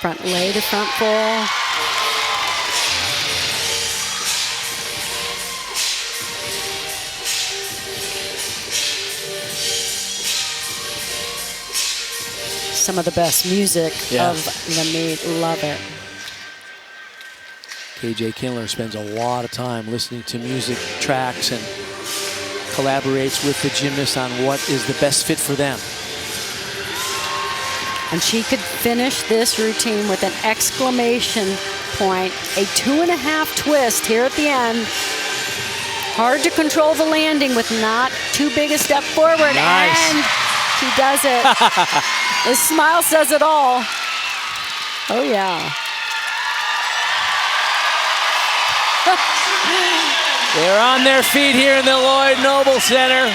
B: Front lay to front full. Some of the best music of the meet. Love it.
A: KJ Kindler spends a lot of time listening to music tracks and collaborates with the gymnasts on what is the best fit for them.
B: And she could finish this routine with an exclamation point, a 2.5 twist here at the end. Hard to control the landing with not too big a step forward.
A: Nice.
B: And she does it. The smile says it all. Oh, yeah.
A: They're on their feet here in the Lloyd Noble Center.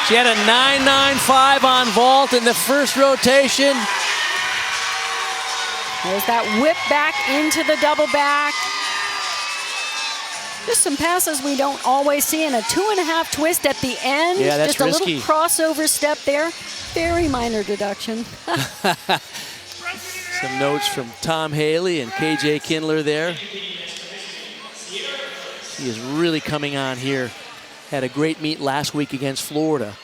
A: She had a 9.95 on vault in the first rotation.
B: There's that whip back into the double back. Just some passes we don't always see, and a 2.5 twist at the end.
A: Yeah, that's
B: just a
A: risky.
B: little crossover step there. Very minor deduction.
A: Some notes from Tom Haley and KJ Kindler there. She is really coming on here. Had a great meet last week against Florida.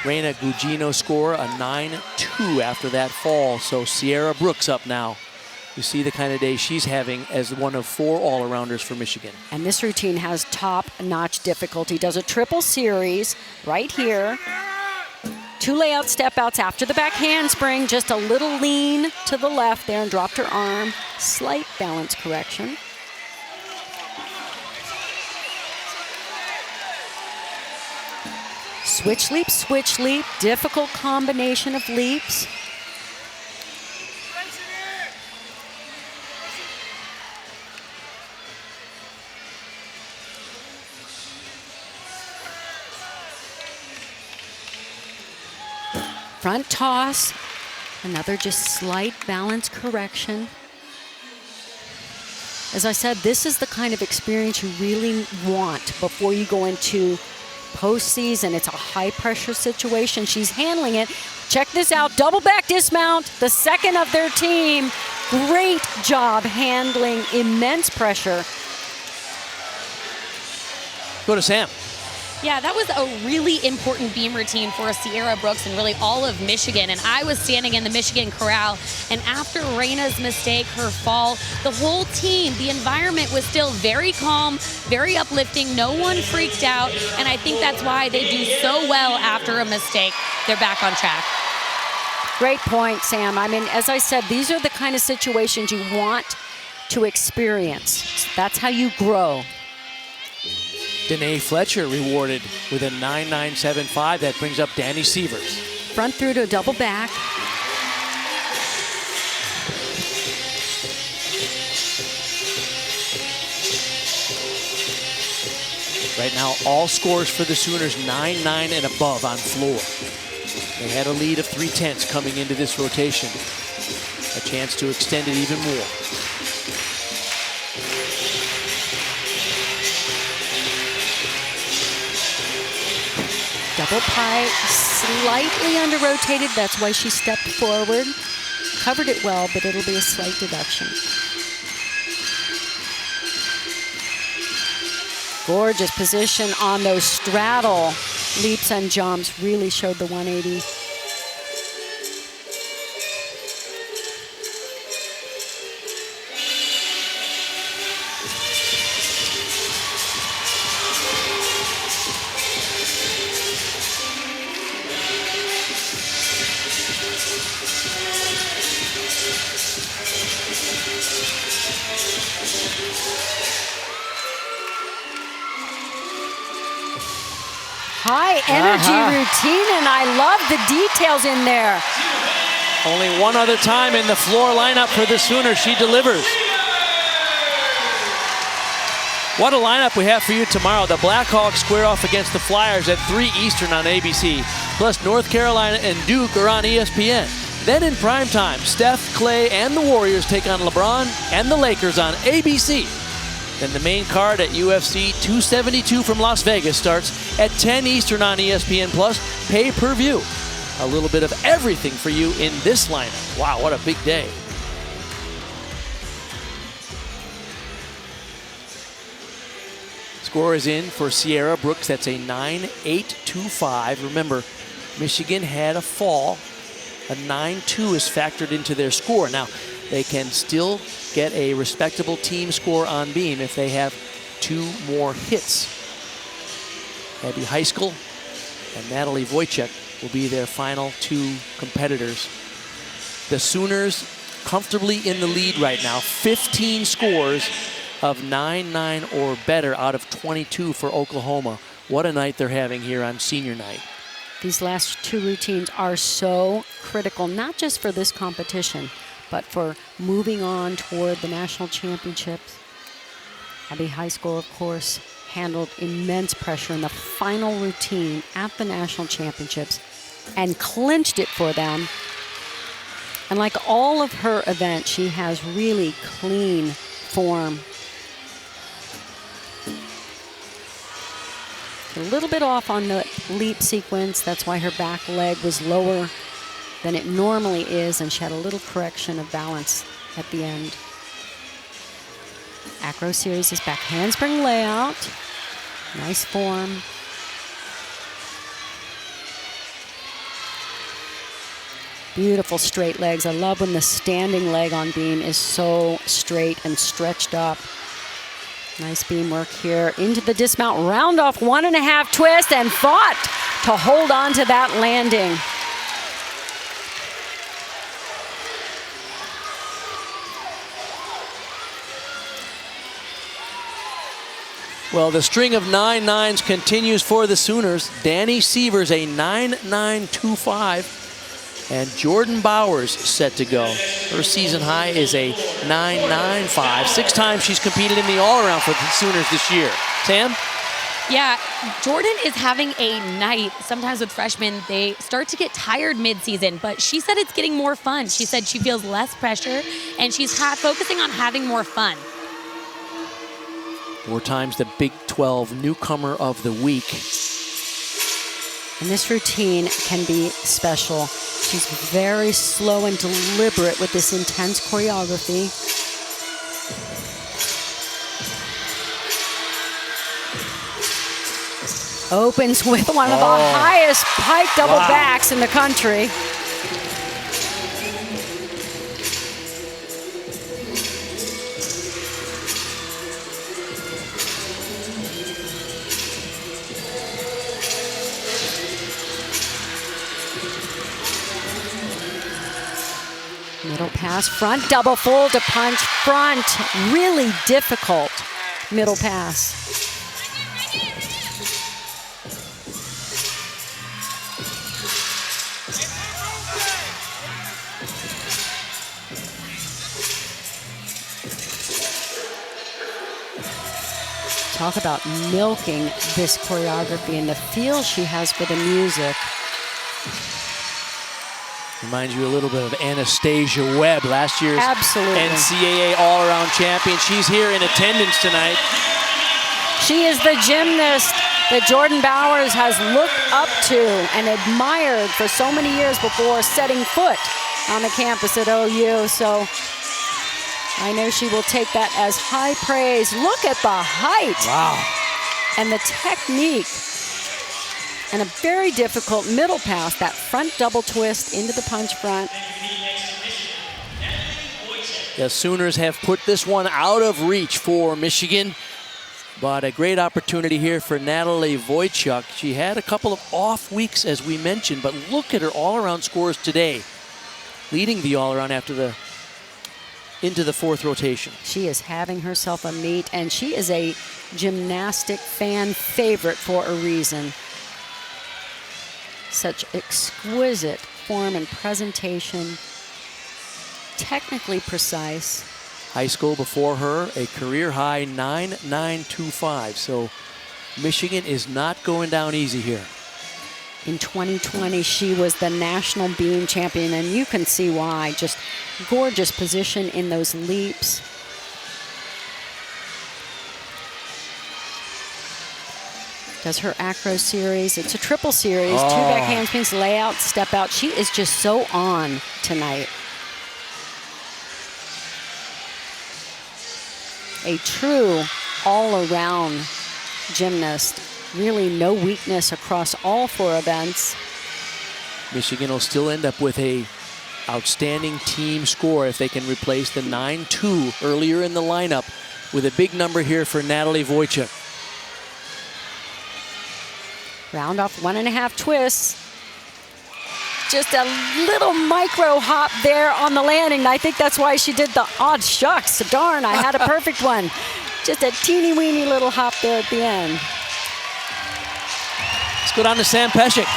A: Reina Gugino score a 9-2 after that fall. So Sierra Brooks up now. You see the kind of day she's having as one of 4 all-arounders for Michigan.
B: And this routine has top-notch difficulty. Does a triple series right here. 2 layout step outs after the back handspring. Just a little lean to the left there and dropped her arm. Slight balance correction. Switch leap, difficult combination of leaps. Front toss, another just slight balance correction. As I said, this is the kind of experience you really want before you go into postseason. It's a high pressure situation. She's handling it. Check this out, double back dismount, the second of their team. Great job handling immense pressure.
A: Go to Sam.
C: Yeah, that was a really important beam routine for Sierra Brooks and really all of Michigan. And I was standing in the Michigan corral, and after Reina's mistake, her fall, the whole team, the environment was still very calm, very uplifting. No one freaked out, and I think that's why they do so well after a mistake. They're back on track.
B: Great point, Sam. I mean, as I said, these are the kind of situations you want to experience. That's how you grow.
A: Danae Fletcher rewarded with a 9.975. That brings up Danny Sievers.
B: Front through to a double back.
A: Right now, all scores for the Sooners 9-9 and above on floor. They had a lead of 3/10 coming into this rotation. A chance to extend it even more.
B: Double pie, slightly under-rotated. That's why she stepped forward. Covered it well, but it'll be a slight deduction. Gorgeous position on those straddle leaps and jumps. Really showed the 180. High energy routine, and I love the details in there.
A: Only one other time in the floor lineup for the Sooners, she delivers. What a lineup we have for you tomorrow. The Blackhawks square off against the Flyers at 3 Eastern on ABC. Plus North Carolina and Duke are on ESPN. Then in primetime, Steph, Clay, and the Warriors take on LeBron and the Lakers on ABC. Then the main card at UFC 272 from Las Vegas starts at 10 Eastern on ESPN Plus, pay-per-view. A little bit of everything for you in this lineup. Wow, what a big day. Score is in for Sierra Brooks. That's a 9.825. Remember, Michigan had a fall. A 9.2 is factored into their score. Now, they can still get a respectable team score on beam if they have 2 more hits. Abby Heiskell and Natalie Wojcik will be their final 2 competitors. The Sooners comfortably in the lead right now. 15 scores of 9-9 or better out of 22 for Oklahoma. What a night they're having here on senior night.
B: These last two routines are so critical, not just for this competition, but for moving on toward the national championships. Abbey High School, of course, handled immense pressure in the final routine at the national championships and clinched it for them. And like all of her events, she has really clean form. A little bit off on the leap sequence. That's why her back leg was lower than it normally is, and she had a little correction of balance at the end. Acro series is back handspring layout. Nice form. Beautiful straight legs. I love when the standing leg on beam is so straight and stretched up. Nice beam work here. Into the dismount, round off 1.5 twist, and fought to hold on to that landing.
A: Well, the string of 9-9s continues for the Sooners. Danny Severs, a 9-9-2-5. And Jordan Bowers set to go. Her season high is a 9-9-5. 6 times she's competed in the all-around for the Sooners this year. Sam?
C: Yeah, Jordan is having a night. Sometimes with freshmen, they start to get tired mid-season, but she said it's getting more fun. She said she feels less pressure, and she's focusing on having more fun.
A: 4 times the Big 12 Newcomer of the Week.
B: And this routine can be special. She's very slow and deliberate with this intense choreography. Opens with one of the highest pike double backs in the country. Middle pass, front double full to punch front. Really difficult middle pass. Talk about milking this choreography and the feel she has for the music.
A: Reminds you a little bit of Anastasia Webb, last year's
B: Absolutely.
A: NCAA all-around champion. She's here in attendance tonight.
B: She is the gymnast that Jordan Bowers has looked up to and admired for so many years before setting foot on the campus at OU. So I know she will take that as high praise. Look at the height.
A: Wow.
B: And the technique. And a very difficult middle pass, that front double twist into the punch front.
A: The Sooners have put this one out of reach for Michigan, but a great opportunity here for Natalie Wojciuk. She had a couple of off weeks, as we mentioned, but look at her all-around scores today, leading the all-around into the 4th rotation.
B: She is having herself a meet, and she is a gymnastic fan favorite for a reason. Such exquisite form and presentation, technically precise.
A: High school before her, a career high 9.925. So Michigan is not going down easy here.
B: In 2020, she was the national beam champion, and you can see why. Just gorgeous position in those leaps. Does her acro series. It's a triple series. 2 back handspins, layout, step out. She is just so on tonight. A true all-around gymnast. Really no weakness across all 4 events.
A: Michigan will still end up with a outstanding team score if they can replace the 9-2 earlier in the lineup with a big number here for Natalie Wojciuk.
B: Round off 1.5 twists. Just a little micro hop there on the landing. I think that's why she did the odd shucks. Darn, I had a perfect one. Just a teeny weeny little hop there at the end.
A: Let's go down to Sam Pesek.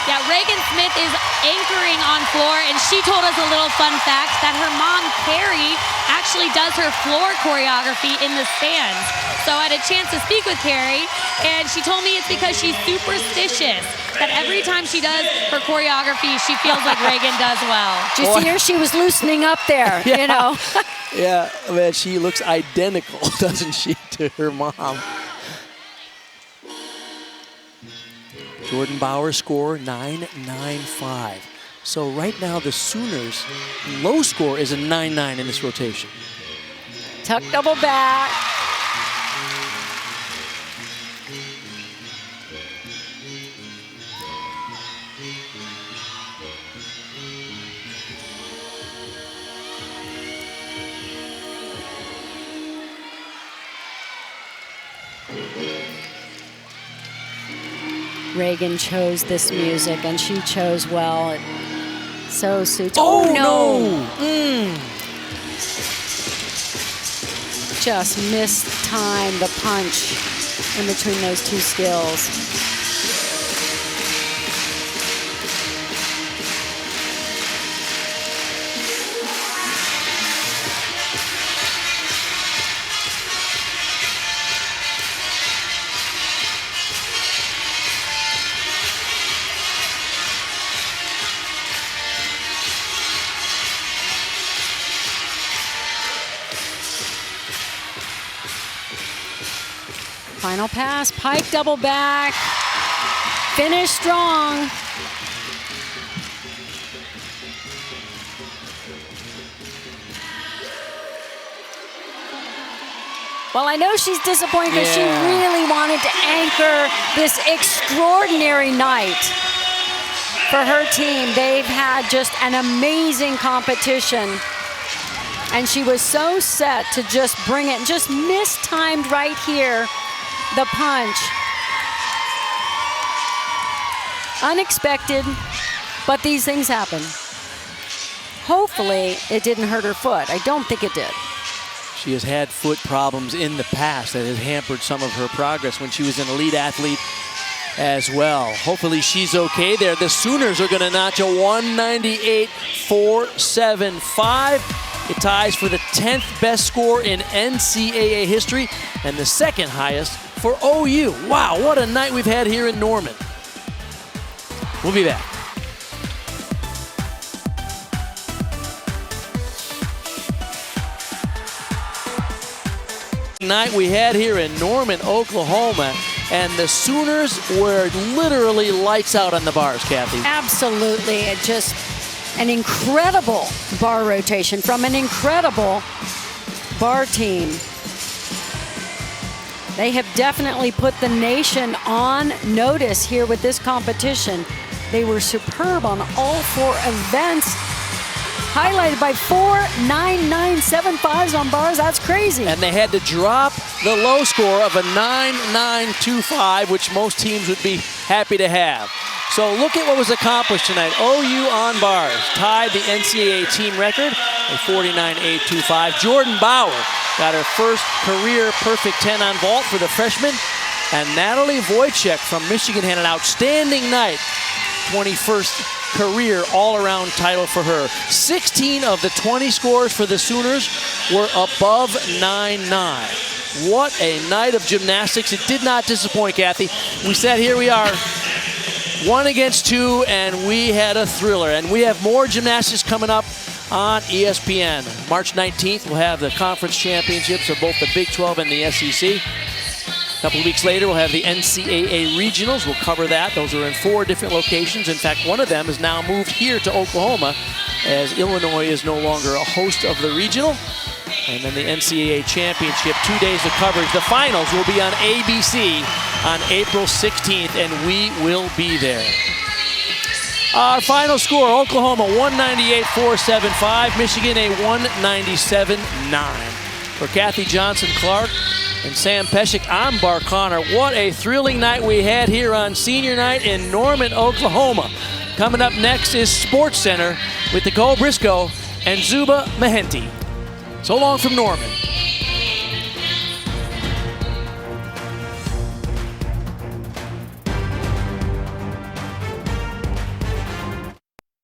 C: Yeah, Reagan Smith is anchoring on floor, and she told us a little fun fact that her mom, Carrie, actually does her floor choreography in the stands. So I had a chance to speak with Carrie, and she told me it's because she's superstitious, that every time she does her choreography, she feels like Reagan does well.
B: Did you see her? She was loosening up there,
A: Yeah.
B: you know.
A: Yeah, man, she looks identical, doesn't she, to her mom. Jordan Bauer's score, 9.95. So right now, the Sooners' low score is a 9.9 in this rotation.
B: Tuck double back. Reagan chose this music, and she chose well. It so suits.
A: Oh, no!
B: Just mistimed the punch in between those two skills. Final pass, pike double back, finish strong. Well, I know she's disappointed because she really wanted to anchor this extraordinary night for her team. They've had just an amazing competition. And she was so set to just bring it, just mistimed right here, the punch. Unexpected, but these things happen. Hopefully, it didn't hurt her foot. I don't think it did.
A: She has had foot problems in the past that has hampered some of her progress when she was an elite athlete as well. Hopefully she's okay there. The Sooners are going to notch a 198.475. It ties for the 10th best score in NCAA history and the second highest for OU. Wow, what a night we've had here in Norman. We'll be back. Night we had here in Norman, Oklahoma, and the Sooners were literally lights out on the bars, Kathy.
B: Absolutely. It just an incredible bar rotation from an incredible bar team. They have definitely put the nation on notice here with this competition. They were superb on all four events, highlighted by 4 9.975s on bars. That's crazy.
A: And they had to drop the low score of a 9.925, which most teams would be happy to have. So look at what was accomplished tonight. OU on bars tied the NCAA team record at 49.825. Jordan Bauer got her first career perfect 10 on vault for the freshman. And Natalie Wojcik from Michigan had an outstanding night. 21st career all-around title for her. 16 of the 20 scores for the Sooners were above 9.9. What a night of gymnastics. It did not disappoint, Kathy. We said here we are, 1 against 2, and we had a thriller. And we have more gymnastics coming up on ESPN. March 19th, we'll have the conference championships of both the Big 12 and the SEC. A couple of weeks later, we'll have the NCAA regionals. We'll cover that. Those are in 4 different locations. In fact, one of them has now moved here to Oklahoma as Illinois is no longer a host of the regional. And then the NCAA championship, 2 days of coverage. The finals will be on ABC on April 16th, and we will be there. Our final score, Oklahoma 198.475, Michigan a 197.9. For Kathy Johnson-Clark and Sam Pesek, I'm Bart Connor. What a thrilling night we had here on Senior Night in Norman, Oklahoma. Coming up next is Sports Center with Nicole Briscoe and Zuba Mahenti. So long from Norman.